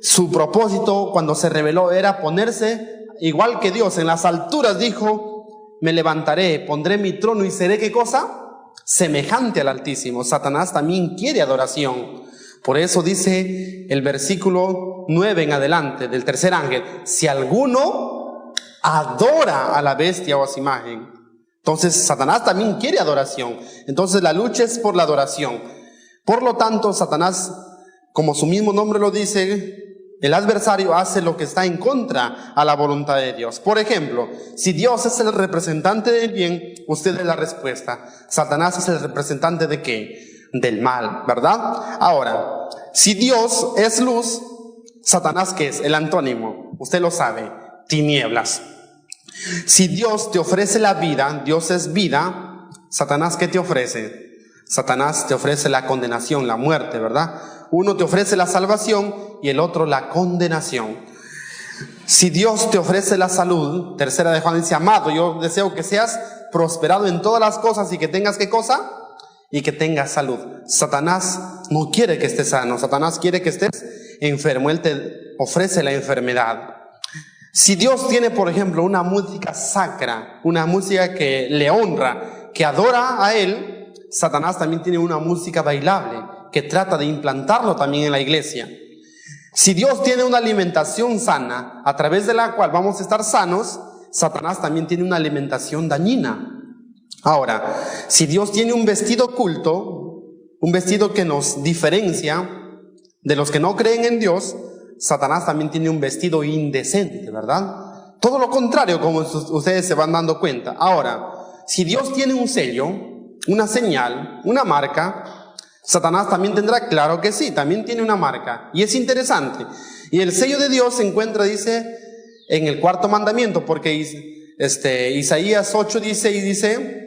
Speaker 1: su propósito cuando se rebeló era ponerse igual que Dios en las alturas. Dijo: me levantaré, pondré mi trono y seré, ¿qué cosa? Semejante al Altísimo. Satanás también quiere adoración. Por eso dice el versículo 9 en adelante del tercer ángel: si alguno adora a la bestia o a su imagen. Entonces Satanás también quiere adoración. Entonces la lucha es por la adoración. Por lo tanto, Satanás, como su mismo nombre lo dice, el adversario hace lo que está en contra a la voluntad de Dios. Por ejemplo, si Dios es el representante del bien, usted es la respuesta. Satanás es el representante ¿de qué? Del mal, ¿verdad? Ahora, si Dios es luz, Satanás, ¿qué es? El antónimo, usted lo sabe: tinieblas. Si Dios te ofrece la vida, Dios es vida, Satanás, ¿qué te ofrece? Satanás te ofrece la condenación, la muerte, ¿verdad? Uno te ofrece la salvación y el otro la condenación. Si Dios te ofrece la salud, tercera de Juan dice: amado, yo deseo que seas prosperado en todas las cosas y que tengas, ¿qué cosa? Y que tengas salud. Satanás no quiere que estés sano, Satanás quiere que estés enfermo, él te ofrece la enfermedad. Si Dios tiene, por ejemplo, una música sacra, una música que le honra, que adora a Él, Satanás también tiene una música bailable que trata de implantarlo también en la iglesia. Si Dios tiene una alimentación sana, a través de la cual vamos a estar sanos, Satanás también tiene una alimentación dañina. Ahora, si Dios tiene un vestido oculto, un vestido que nos diferencia de los que no creen en Dios, Satanás también tiene un vestido indecente, ¿verdad? Todo lo contrario, como ustedes se van dando cuenta. Ahora, si Dios tiene un sello, una señal, una marca, Satanás también tendrá, claro que sí, también tiene una marca. Y es interesante. Y el sello de Dios se encuentra, dice, en el cuarto mandamiento, porque Isaías 8 dice: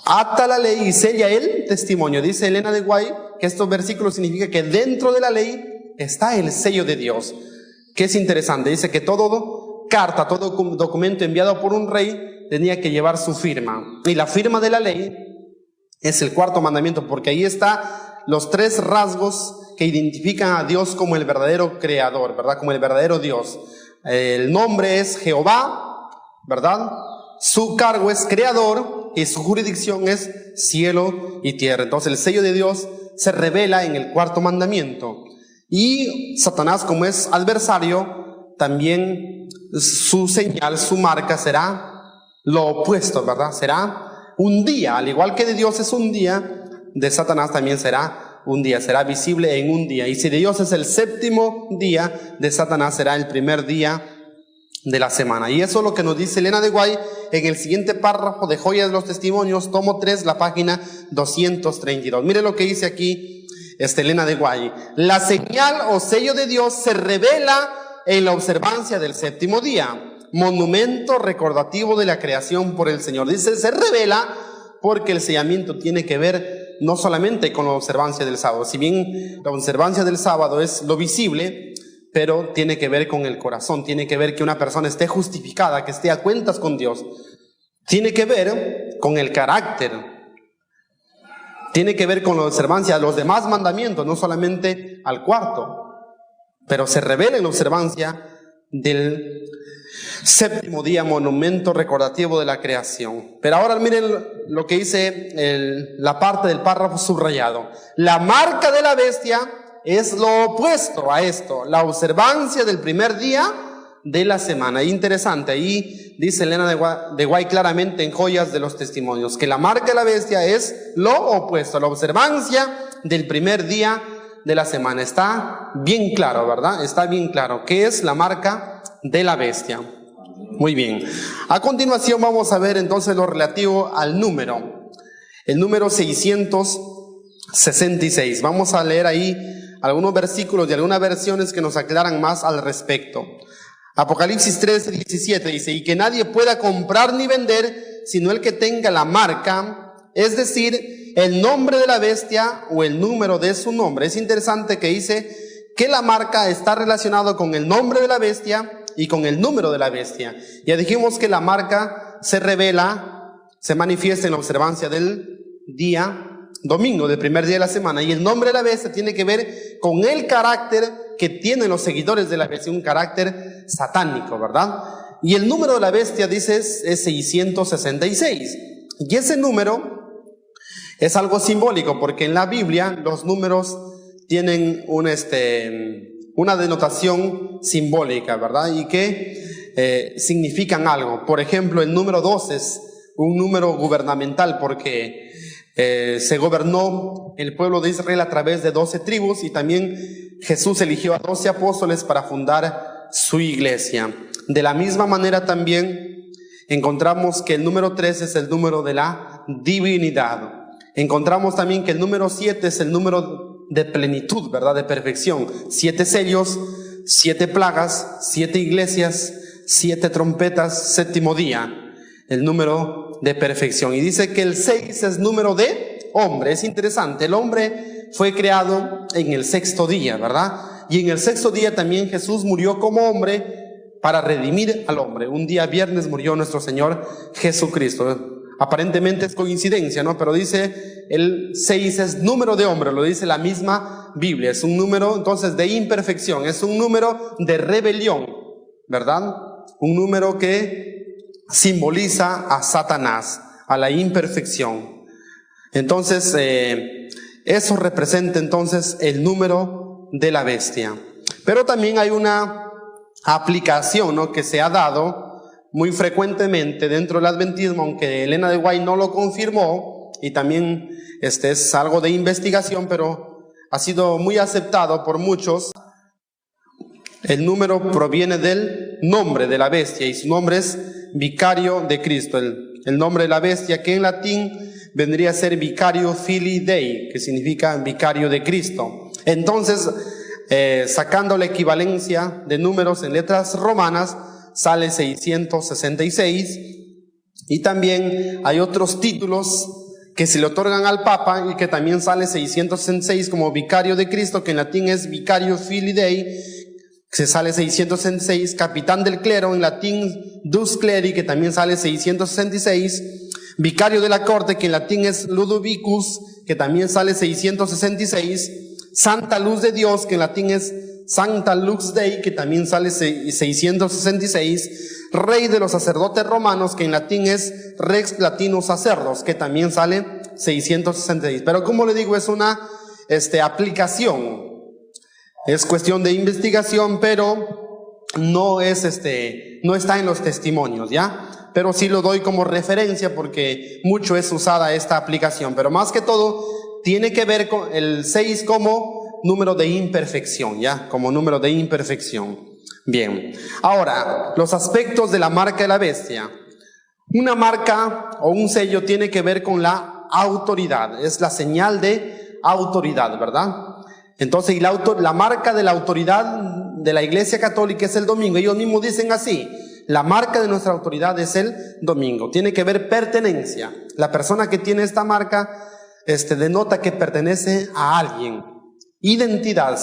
Speaker 1: ata la ley y sella el testimonio. Dice Elena de White que estos versículos significan que dentro de la ley está el sello de Dios, que es interesante. Dice que todo carta, todo documento enviado por un rey tenía que llevar su firma, y la firma de la ley es el cuarto mandamiento, porque ahí está los tres rasgos que identifican a Dios como el verdadero creador, ¿verdad? Como el verdadero Dios. El nombre es Jehová, ¿verdad? Su cargo es creador y su jurisdicción es cielo y tierra. Entonces el sello de Dios se revela en el cuarto mandamiento. Y Satanás, como es adversario, también su señal, su marca será lo opuesto, ¿verdad? Será un día, al igual que de Dios es un día, de Satanás también será un día, será visible en un día. Y si de Dios es el séptimo día, de Satanás será el primer día de la semana. Y eso es lo que nos dice Elena de White en el siguiente párrafo de Joyas de los Testimonios, tomo 3, la página 232. Mire lo que dice aquí Elena de White: la señal o sello de Dios se revela en la observancia del séptimo día, monumento recordativo de la creación por el Señor. Dice, se revela porque el sellamiento tiene que ver no solamente con la observancia del sábado, si bien la observancia del sábado es lo visible, pero tiene que ver con el corazón, tiene que ver que una persona esté justificada, que esté a cuentas con Dios, tiene que ver con el carácter, tiene que ver con la observancia de los demás mandamientos, no solamente al cuarto, pero se revela en la observancia del séptimo día, monumento recordativo de la creación. Pero ahora miren lo que dice la parte del párrafo subrayado: la marca de la bestia es lo opuesto a esto, la observancia del primer día de la semana. Interesante, ahí dice Elena de White claramente en Joyas de los Testimonios, que la marca de la bestia es lo opuesto, la observancia del primer día de la semana. Está bien claro, ¿verdad? Está bien claro. ¿Qué es la marca de la bestia? Muy bien. A continuación vamos a ver entonces lo relativo al número. El número 666. Vamos a leer ahí algunos versículos y algunas versiones que nos aclaran más al respecto. Apocalipsis 13:17 dice: y que nadie pueda comprar ni vender, sino el que tenga la marca, es decir, el nombre de la bestia o el número de su nombre. Es interesante que dice que la marca está relacionado con el nombre de la bestia y con el número de la bestia. Ya dijimos que la marca se revela, se manifiesta en la observancia del día domingo, del primer día de la semana, y el nombre de la bestia tiene que ver con el carácter que tienen los seguidores de la bestia, un carácter satánico, ¿verdad? Y el número de la bestia, dice, es 666. Y ese número es algo simbólico, porque en la Biblia los números tienen una denotación simbólica, ¿verdad? Y que significan algo. Por ejemplo, el número 12 es un número gubernamental, porque se gobernó el pueblo de Israel a través de 12 tribus, y también Jesús eligió a 12 apóstoles para fundar su iglesia. De la misma manera también encontramos que el número 13 es el número de la divinidad. Encontramos también que el número 7 es el número de plenitud, ¿verdad? De perfección. 7 sellos, 7 plagas, 7 iglesias, 7 trompetas, séptimo día. El número de perfección. Y dice que el 6 es número de hombre. Es interesante, el hombre fue creado en el sexto día, ¿verdad? Y en el sexto día también Jesús murió como hombre para redimir al hombre. Un día viernes murió nuestro Señor Jesucristo. Aparentemente es coincidencia, ¿no? Pero dice el 6 es número de hombre, lo dice la misma Biblia. Es un número entonces de imperfección, es un número de rebelión, ¿verdad? Un número que simboliza a Satanás, a la imperfección. Entonces, eso representa entonces el número de la bestia. Pero también hay una aplicación, ¿no?, que se ha dado muy frecuentemente dentro del adventismo, aunque Elena de White no lo confirmó, y también es algo de investigación, pero ha sido muy aceptado por muchos. El número proviene del nombre de la bestia, y su nombre es Vicario de Cristo. El nombre de la bestia, que en latín vendría a ser Vicario Filii Dei, que significa vicario de Cristo. Entonces, sacando la equivalencia de números en letras romanas, sale 666. Y también hay otros títulos que se le otorgan al Papa y que también sale 666 como vicario de Cristo, que en latín es Vicario Filii Dei. Se sale 666, capitán del clero, en latín dus cleri, que también sale 666, vicario de la corte, que en latín es Ludovicus, que también sale 666, santa luz de Dios, que en latín es Sancta Lux Dei, que también sale 666, rey de los sacerdotes romanos, que en latín es Rex Latinus Sacerdos, que también sale 666. Pero como le digo, es una aplicación. Es cuestión de investigación, pero no está en los testimonios, ¿ya? Pero sí lo doy como referencia porque mucho es usada esta aplicación. Pero más que todo, tiene que ver con el 6 como número de imperfección, ¿ya? Como número de imperfección. Bien. Ahora, los aspectos de la marca de la bestia. Una marca o un sello tiene que ver con la autoridad. Es la señal de autoridad, ¿verdad? Entonces, la marca de la autoridad de la Iglesia Católica es el domingo. Ellos mismos dicen así: la marca de nuestra autoridad es el domingo. Tiene que ver pertenencia. La persona que tiene esta marca denota que pertenece a alguien. Identidad,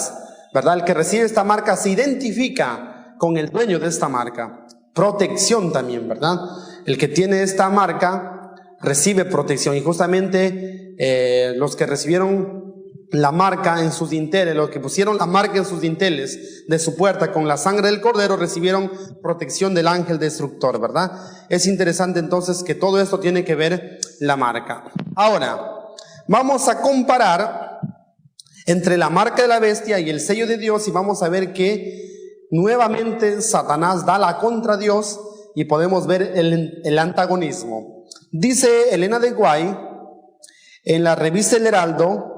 Speaker 1: ¿verdad? El que recibe esta marca se identifica con el dueño de esta marca. Protección también, ¿verdad? El que tiene esta marca recibe protección. Y justamente los que recibieron la marca en sus dinteles, los que pusieron la marca en sus dinteles de su puerta con la sangre del cordero, recibieron protección del ángel destructor, ¿verdad? Es interesante entonces que todo esto tiene que ver la marca. Ahora, vamos a comparar entre la marca de la bestia y el sello de Dios, y vamos a ver que nuevamente Satanás da la contra Dios y podemos ver el antagonismo. Dice Elena de White en la revista El Heraldo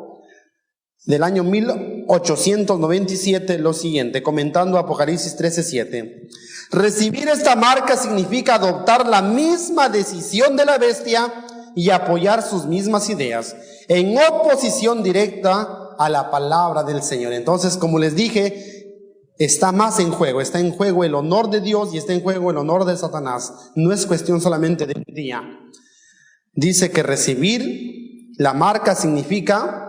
Speaker 1: del año 1800, 1897 lo siguiente, comentando Apocalipsis 13:7. Recibir esta marca significa adoptar la misma decisión de la bestia y apoyar sus mismas ideas, en oposición directa a la palabra del Señor. Entonces, como les dije, está más en juego. Está en juego el honor de Dios y está en juego el honor de Satanás. No es cuestión solamente de un día. Dice que recibir la marca significa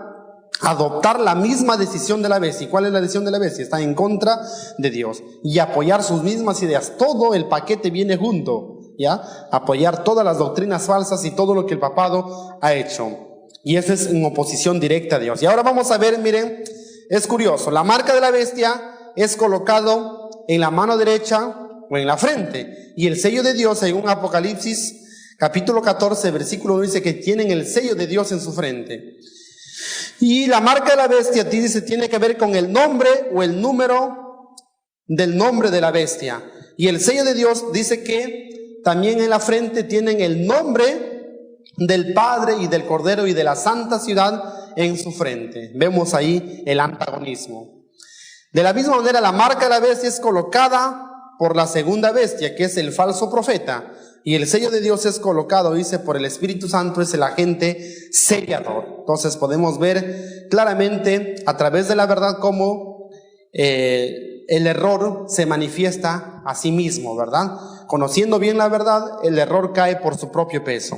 Speaker 1: adoptar la misma decisión de la bestia. ¿Y cuál es la decisión de la bestia? Está en contra de Dios. Y apoyar sus mismas ideas. Todo el paquete viene junto, ¿ya? Apoyar todas las doctrinas falsas y todo lo que el papado ha hecho. Y eso es en oposición directa a Dios. Y ahora vamos a ver, miren, es curioso. La marca de la bestia es colocado en la mano derecha o en la frente. Y el sello de Dios, según Apocalipsis capítulo 14, versículo 1, dice que tienen el sello de Dios en su frente. Y la marca de la bestia dice tiene que ver con el nombre o el número del nombre de la bestia. Y el sello de Dios dice que también en la frente tienen el nombre del Padre y del Cordero y de la Santa Ciudad en su frente. Vemos ahí el antagonismo. De la misma manera, la marca de la bestia es colocada por la segunda bestia, que es el falso profeta. Y el sello de Dios es colocado, dice, por el Espíritu Santo, es el agente sellador. Entonces podemos ver claramente a través de la verdad cómo el error se manifiesta a sí mismo, ¿verdad? Conociendo bien la verdad, el error cae por su propio peso.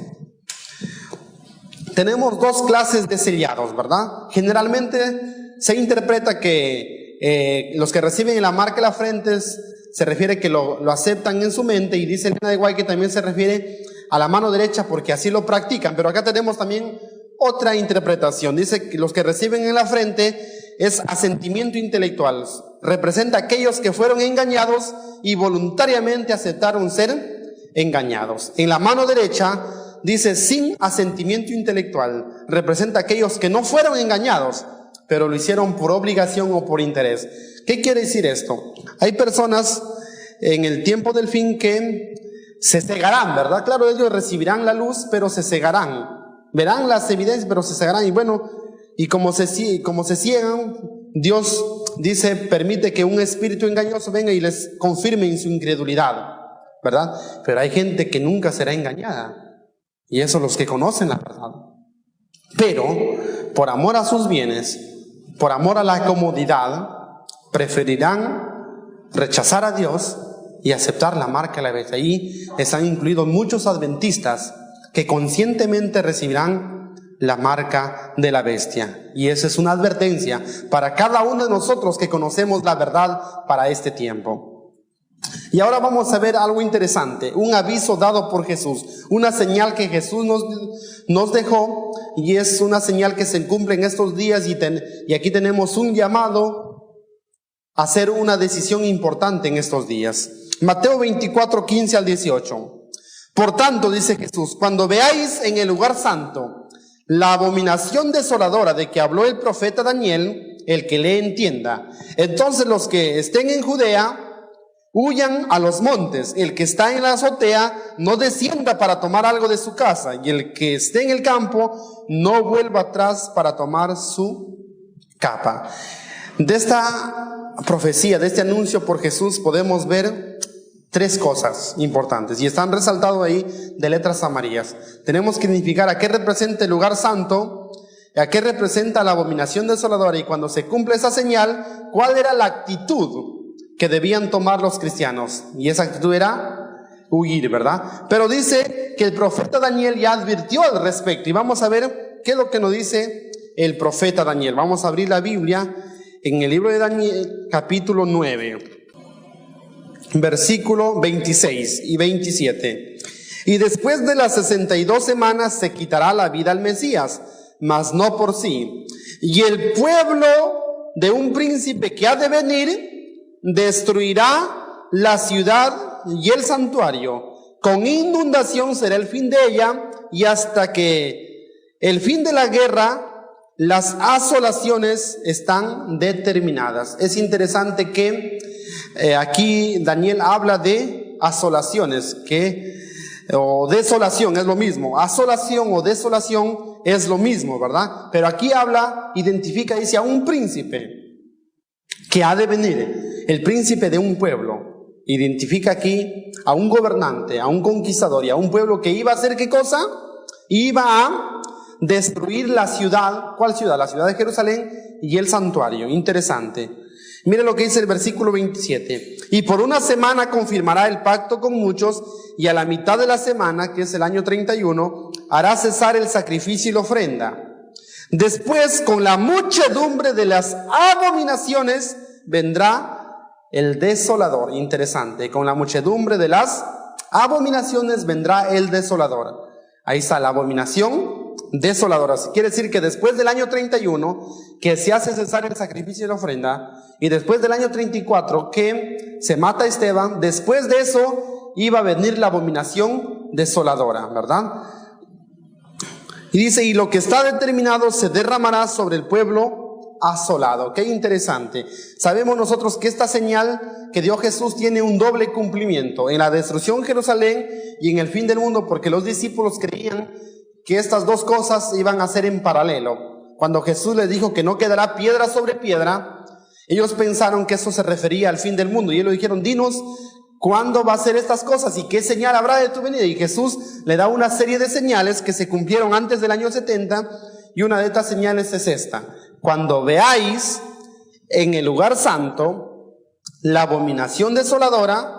Speaker 1: Tenemos dos clases de sellados, ¿verdad? Generalmente se interpreta que los que reciben la marca en la frente se refiere que lo aceptan en su mente, y dice Elena de White que también se refiere a la mano derecha porque así lo practican. Pero acá tenemos también otra interpretación. Dice que los que reciben en la frente es asentimiento intelectual. Representa a aquellos que fueron engañados y voluntariamente aceptaron ser engañados. En la mano derecha dice sin asentimiento intelectual. Representa a aquellos que no fueron engañados, pero lo hicieron por obligación o por interés. ¿Qué quiere decir esto? Hay personas en el tiempo del fin que se cegarán, ¿verdad? Claro, ellos recibirán la luz, pero se cegarán. Verán las evidencias, pero se cegarán. Y bueno, y como se ciegan, Dios dice, permite que un espíritu engañoso venga y les confirme en su incredulidad, ¿verdad? Pero hay gente que nunca será engañada. Y esos los que conocen la verdad. Pero, por amor a sus bienes, por amor a la comodidad, preferirán rechazar a Dios y aceptar la marca de la bestia. Ahí están incluidos muchos adventistas que conscientemente recibirán la marca de la bestia. Y esa es una advertencia para cada uno de nosotros que conocemos la verdad para este tiempo. Y ahora vamos a ver algo interesante, un aviso dado por Jesús, una señal que Jesús nos dejó, y es una señal que se cumple en estos días, y aquí tenemos un llamado a hacer una decisión importante en estos días. Mateo 24, 15 al 18. Por tanto, dice Jesús, cuando veáis en el lugar santo la abominación desoladora de que habló el profeta Daniel, el que le entienda, entonces los que estén en Judea huyan a los montes. El que está en la azotea no descienda para tomar algo de su casa, y el que esté en el campo no vuelva atrás para tomar su capa. De esta profecía, de este anuncio por Jesús, podemos ver tres cosas importantes, y están resaltados ahí de letras amarillas. Tenemos que identificar a qué representa el lugar santo, a qué representa la abominación desoladora, y cuando se cumple esa señal, cuál era la actitud que debían tomar los cristianos. Y esa actitud era huir, ¿verdad? Pero dice que el profeta Daniel ya advirtió al respecto, y vamos a ver qué es lo que nos dice el profeta Daniel. Vamos a abrir la Biblia en el libro de Daniel, capítulo 9, versículo 26 y 27. Y después de las 62 semanas se quitará la vida al Mesías, mas no por sí. Y el pueblo de un príncipe que ha de venir destruirá la ciudad y el santuario. Con inundación será el fin de ella, y hasta que el fin de la guerra, las asolaciones están determinadas. Es interesante que aquí Daniel habla de asolaciones, o desolación es lo mismo. Asolación o desolación es lo mismo, ¿verdad? Pero aquí identifica, dice, a un príncipe. que ha de venir el príncipe de un pueblo. Identifica aquí a un gobernante, a un conquistador y a un pueblo que iba a hacer ¿qué cosa? Iba a destruir la ciudad. ¿Cuál ciudad? La ciudad de Jerusalén y el santuario. Interesante. Mire lo que dice el versículo 27. Y por una semana confirmará el pacto con muchos, y a la mitad de la semana, que es el año 31, hará cesar el sacrificio y la ofrenda. Después, con la muchedumbre de las abominaciones, vendrá el desolador. Interesante. Con la muchedumbre de las abominaciones vendrá el desolador. Ahí está la abominación desoladora. Quiere decir que después del año 31, que se hace cesar el sacrificio y la ofrenda, y después del año 34, que se mata a Esteban, después de eso iba a venir la abominación desoladora, ¿verdad? Y dice, y lo que está determinado se derramará sobre el pueblo asolado. Qué interesante. Sabemos nosotros que esta señal que dio Jesús tiene un doble cumplimiento, en la destrucción de Jerusalén y en el fin del mundo, porque los discípulos creían que estas dos cosas iban a ser en paralelo. Cuando Jesús les dijo que no quedará piedra sobre piedra, ellos pensaron que eso se refería al fin del mundo, y ellos dijeron, dinos, ¿cuándo va a ser estas cosas? ¿Y qué señal habrá de tu venida? Y Jesús le da una serie de señales que se cumplieron antes del año 70, y una de estas señales es esta. Cuando veáis en el lugar santo la abominación desoladora,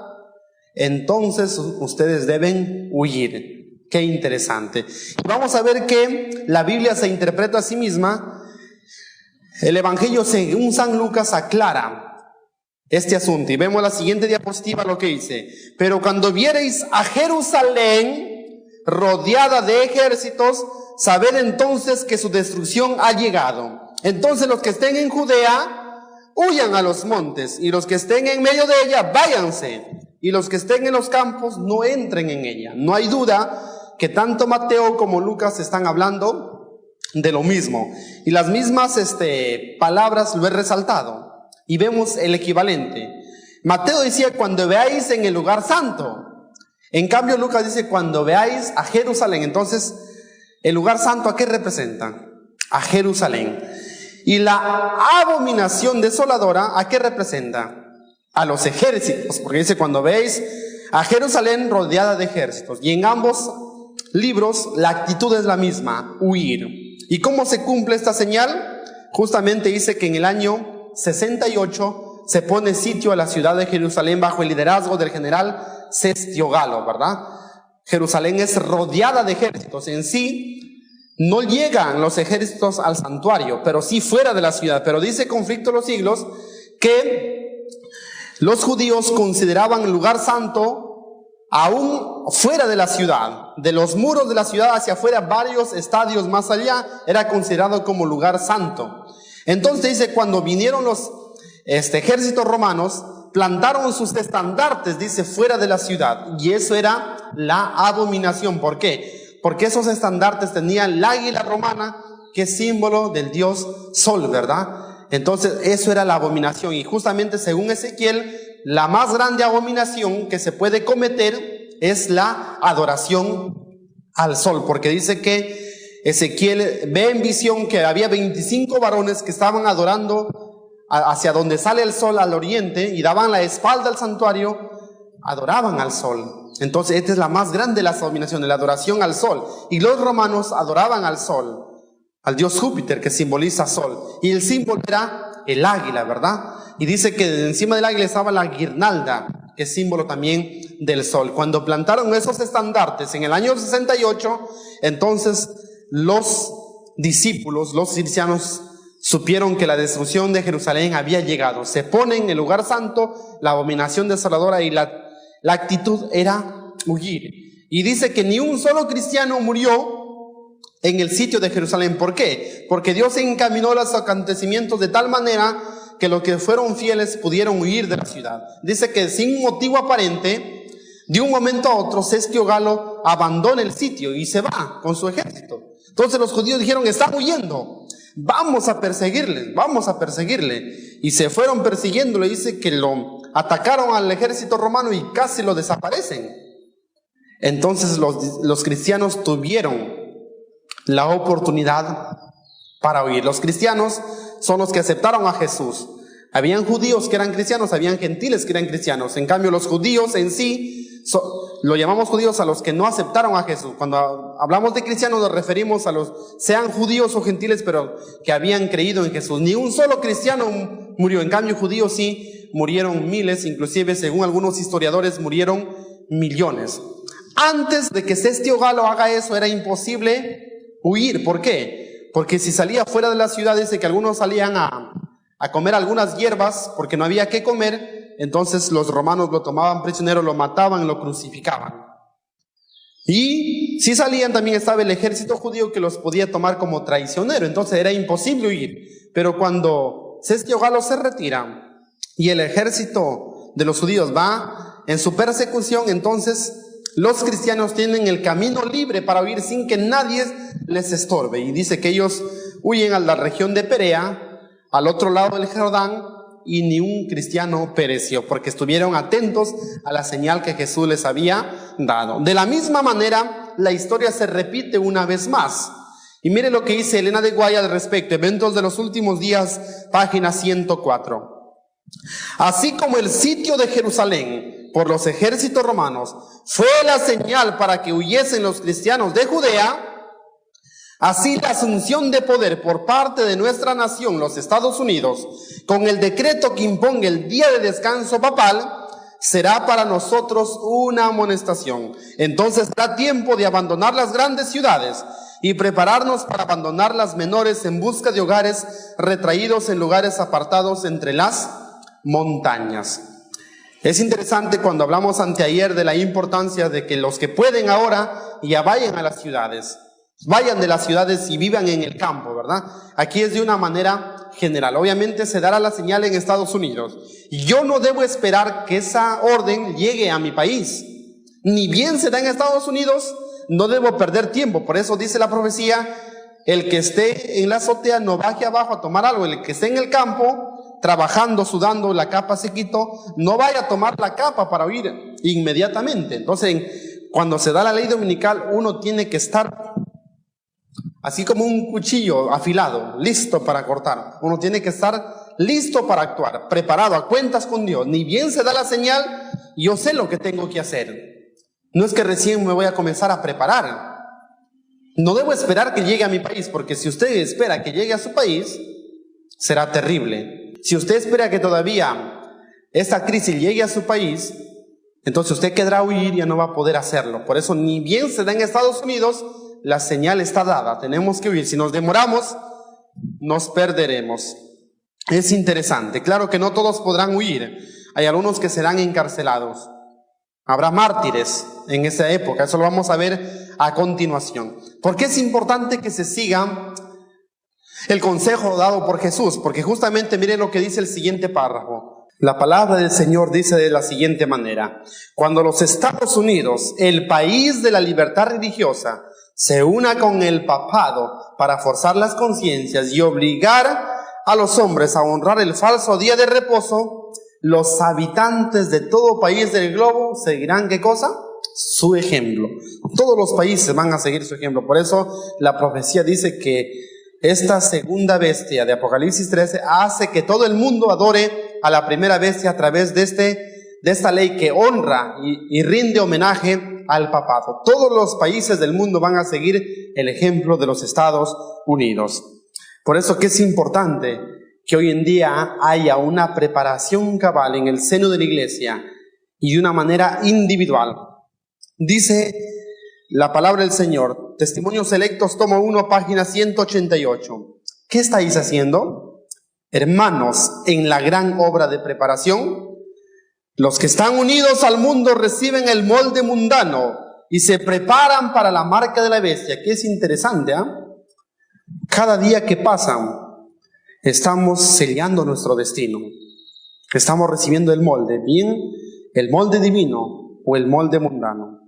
Speaker 1: entonces ustedes deben huir. Qué interesante. Vamos a ver que la Biblia se interpreta a sí misma. El Evangelio según San Lucas aclara este asunto. Y vemos la siguiente diapositiva lo que dice. Pero cuando viereis a Jerusalén rodeada de ejércitos, sabed entonces que su destrucción ha llegado. Entonces los que estén en Judea, huyan a los montes, y los que estén en medio de ella, váyanse, y los que estén en los campos, no entren en ella. No hay duda que tanto Mateo como Lucas están hablando de lo mismo, y las mismas palabras lo he resaltado, y vemos el equivalente. Mateo decía cuando veáis en el lugar santo, en cambio Lucas dice cuando veáis a Jerusalén. Entonces el lugar santo, ¿a qué representa? A Jerusalén. Y la abominación desoladora, ¿a qué representa? A los ejércitos, porque dice cuando veáis a Jerusalén rodeada de ejércitos, y en ambos libros la actitud es la misma, huir. ¿Y cómo se cumple esta señal? Justamente dice que en el año 68 se pone sitio a la ciudad de Jerusalén bajo el liderazgo del general Cestio Galo, ¿verdad? Jerusalén es rodeada de ejércitos. En sí no llegan los ejércitos al santuario, pero sí fuera de la ciudad. Pero dice Conflicto de los Siglos que los judíos consideraban el lugar santo aún fuera de la ciudad, de los muros de la ciudad hacia afuera, varios estadios más allá, era considerado como lugar santo. Entonces dice, cuando vinieron los ejércitos romanos, plantaron sus estandartes, dice, fuera de la ciudad, y eso era la abominación. ¿Por qué? Porque esos estandartes tenían el águila romana, que es símbolo del dios Sol, ¿verdad? Entonces eso era la abominación, y justamente según Ezequiel, la más grande abominación que se puede cometer es la adoración al sol, porque dice que Ezequiel ve en visión que había 25 varones que estaban adorando hacia donde sale el sol al oriente, y daban la espalda al santuario, adoraban al sol. Entonces esta es la más grande de las abominaciones, la adoración al sol. Y los romanos adoraban al sol, al dios Júpiter, que simboliza sol, y el símbolo era el águila, ¿verdad? Y dice que encima del águila estaba la guirnalda, que es símbolo también del sol. Cuando plantaron esos estandartes en el año 68, entonces los discípulos, los cristianos, supieron que la destrucción de Jerusalén había llegado. Se pone en el lugar santo la abominación desoladora, y la actitud era huir. Y dice que ni un solo cristiano murió en el sitio de Jerusalén. ¿Por qué? Porque Dios encaminó los acontecimientos de tal manera que los que fueron fieles pudieron huir de la ciudad. Dice que sin motivo aparente, de un momento a otro, Cestio Galo abandona el sitio y se va con su ejército. Entonces los judíos dijeron, están huyendo, vamos a perseguirles, vamos a perseguirle. Y se fueron persiguiéndole. Dice que lo atacaron al ejército romano y casi lo desaparecen. Entonces los cristianos tuvieron la oportunidad para huir. Los cristianos son los que aceptaron a Jesús. Habían judíos que eran cristianos, habían gentiles que eran cristianos. En cambio, los judíos en sí, lo llamamos judíos a los que no aceptaron a Jesús. Cuando hablamos de cristianos nos referimos a los, sean judíos o gentiles, pero que habían creído en Jesús. Ni un solo cristiano murió. En cambio, judíos sí murieron miles, inclusive según algunos historiadores murieron millones. Antes de que Cestio Galo haga eso era imposible huir. ¿Por qué? Porque si salía fuera de la ciudad, dice que algunos salían a comer algunas hierbas porque no había qué comer, entonces los romanos lo tomaban prisionero, lo mataban, lo crucificaban. Y si salían también estaba el ejército judío que los podía tomar como traicionero, entonces era imposible huir. Pero cuando Cestio Galo se retira y el ejército de los judíos va en su persecución, entonces los cristianos tienen el camino libre para huir sin que nadie les estorbe. Y dice que ellos huyen a la región de Perea, al otro lado del Jordán, y ni un cristiano pereció, porque estuvieron atentos a la señal que Jesús les había dado. De la misma manera, la historia se repite una vez más. Y mire lo que dice Elena de Guaya al respecto, Eventos de los Últimos Días, página 104. Así como el sitio de Jerusalén por los ejércitos romanos fue la señal para que huyesen los cristianos de Judea, así la asunción de poder por parte de nuestra nación, los Estados Unidos, con el decreto que imponga el día de descanso papal, será para nosotros una amonestación. Entonces será tiempo de abandonar las grandes ciudades y prepararnos para abandonar las menores en busca de hogares retraídos en lugares apartados entre las montañas. Es interesante cuando hablamos anteayer de la importancia de que los que pueden ahora ya vayan a las ciudades. Vayan de las ciudades y vivan en el campo, ¿verdad? Aquí es de una manera general. Obviamente se dará la señal en Estados Unidos. Yo no debo esperar que esa orden llegue a mi país. Ni bien se da en Estados Unidos, no debo perder tiempo. Por eso dice la profecía, el que esté en la azotea no baje abajo a tomar algo. El que esté en el campo, trabajando, sudando, la capa se quitó, no vaya a tomar la capa para huir inmediatamente. Entonces, cuando se da la ley dominical, uno tiene que estar así como un cuchillo afilado, listo para cortar. Uno tiene que estar listo para actuar, preparado, a cuentas con Dios. Ni bien se da la señal, yo sé lo que tengo que hacer. No es que recién me voy a comenzar a preparar. No debo esperar que llegue a mi país, porque si usted espera que llegue a su país, será terrible. Si usted espera que todavía esta crisis llegue a su país, entonces usted quedará huir y ya no va a poder hacerlo. Por eso, ni bien se da en Estados Unidos, la señal está dada, tenemos que huir. Si nos demoramos, nos perderemos. Es interesante, claro que no todos podrán huir. Hay algunos que serán encarcelados. Habrá mártires en esa época, eso lo vamos a ver a continuación. ¿Por qué es importante que se siga el consejo dado por Jesús? Porque justamente miren lo que dice el siguiente párrafo. La palabra del Señor dice de la siguiente manera: cuando los Estados Unidos, el país de la libertad religiosa, se una con el papado para forzar las conciencias y obligar a los hombres a honrar el falso día de reposo, los habitantes de todo país del globo seguirán, ¿qué cosa? Su ejemplo. Todos los países van a seguir su ejemplo. Por eso la profecía dice que esta segunda bestia de Apocalipsis 13 hace que todo el mundo adore a la primera bestia a través de esta ley que honra y rinde homenaje al papado. Todos los países del mundo van a seguir el ejemplo de los Estados Unidos. Por eso que es importante que hoy en día haya una preparación cabal en el seno de la iglesia y de una manera individual. Dice la palabra del Señor, Testimonios Selectos, tomo 1, página 188. ¿Qué estáis haciendo, hermanos, en la gran obra de preparación? Los que están unidos al mundo reciben el molde mundano y se preparan para la marca de la bestia. Que es interesante, ¿eh? Cada día que pasa, estamos sellando nuestro destino. Estamos recibiendo el molde, bien el molde divino o el molde mundano.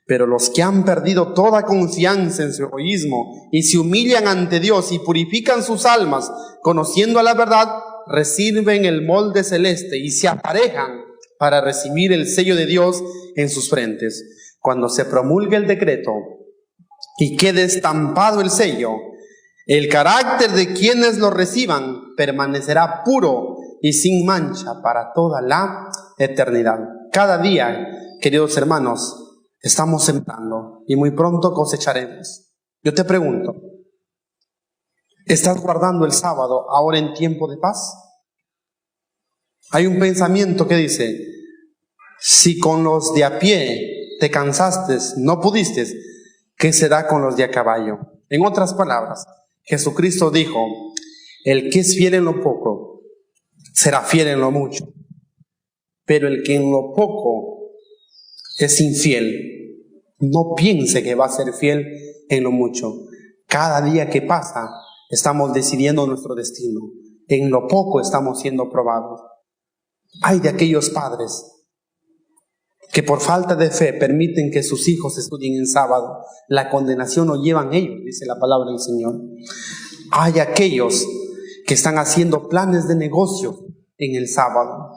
Speaker 1: Pero los que han perdido toda confianza en su egoísmo y se humillan ante Dios y purifican sus almas conociendo a la verdad, reciben el molde celeste y se aparejan para recibir el sello de Dios en sus frentes. Cuando se promulgue el decreto y quede estampado el sello, el carácter de quienes lo reciban permanecerá puro y sin mancha para toda la eternidad. Cada día, queridos hermanos, estamos sembrando y muy pronto cosecharemos. Yo te pregunto, ¿estás guardando el sábado ahora en tiempo de paz? Hay un pensamiento que dice, si con los de a pie te cansaste, no pudiste, ¿qué será con los de a caballo? En otras palabras, Jesucristo dijo, el que es fiel en lo poco, será fiel en lo mucho. Pero el que en lo poco es infiel, no piense que va a ser fiel en lo mucho. Cada día que pasa, estamos decidiendo nuestro destino. En lo poco estamos siendo probados. Hay de aquellos padres que por falta de fe permiten que sus hijos estudien en sábado. La condenación lo llevan ellos, dice la palabra del Señor. Hay aquellos que están haciendo planes de negocio en el sábado.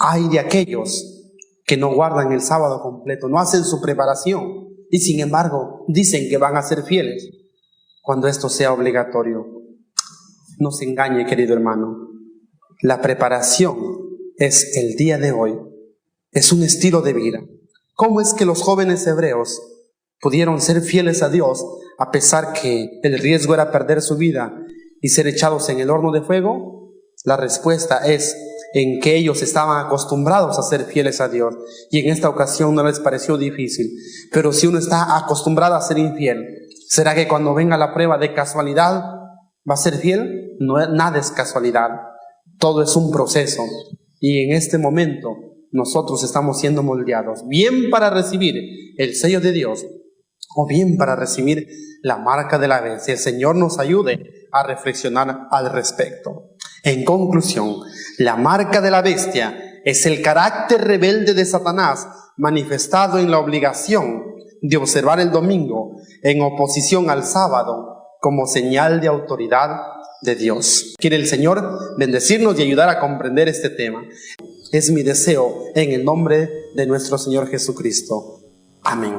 Speaker 1: Hay de aquellos que no guardan el sábado completo, no hacen su preparación y sin embargo dicen que van a ser fieles cuando esto sea obligatorio. No se engañe, querido hermano. La preparación es el día de hoy. Es un estilo de vida. ¿Cómo es que los jóvenes hebreos pudieron ser fieles a Dios a pesar que el riesgo era perder su vida y ser echados en el horno de fuego? La respuesta es en que ellos estaban acostumbrados a ser fieles a Dios y en esta ocasión no les pareció difícil. Pero si uno está acostumbrado a ser infiel, ¿será que cuando venga la prueba de casualidad va a ser fiel? No, nada es casualidad. Todo es un proceso y en este momento nosotros estamos siendo moldeados, bien para recibir el sello de Dios o bien para recibir la marca de la bestia. El Señor nos ayude a reflexionar al respecto. En conclusión, la marca de la bestia es el carácter rebelde de Satanás manifestado en la obligación de observar el domingo en oposición al sábado como señal de autoridad de Dios. Quiere el Señor bendecirnos y ayudar a comprender este tema. Es mi deseo en el nombre de nuestro Señor Jesucristo. Amén.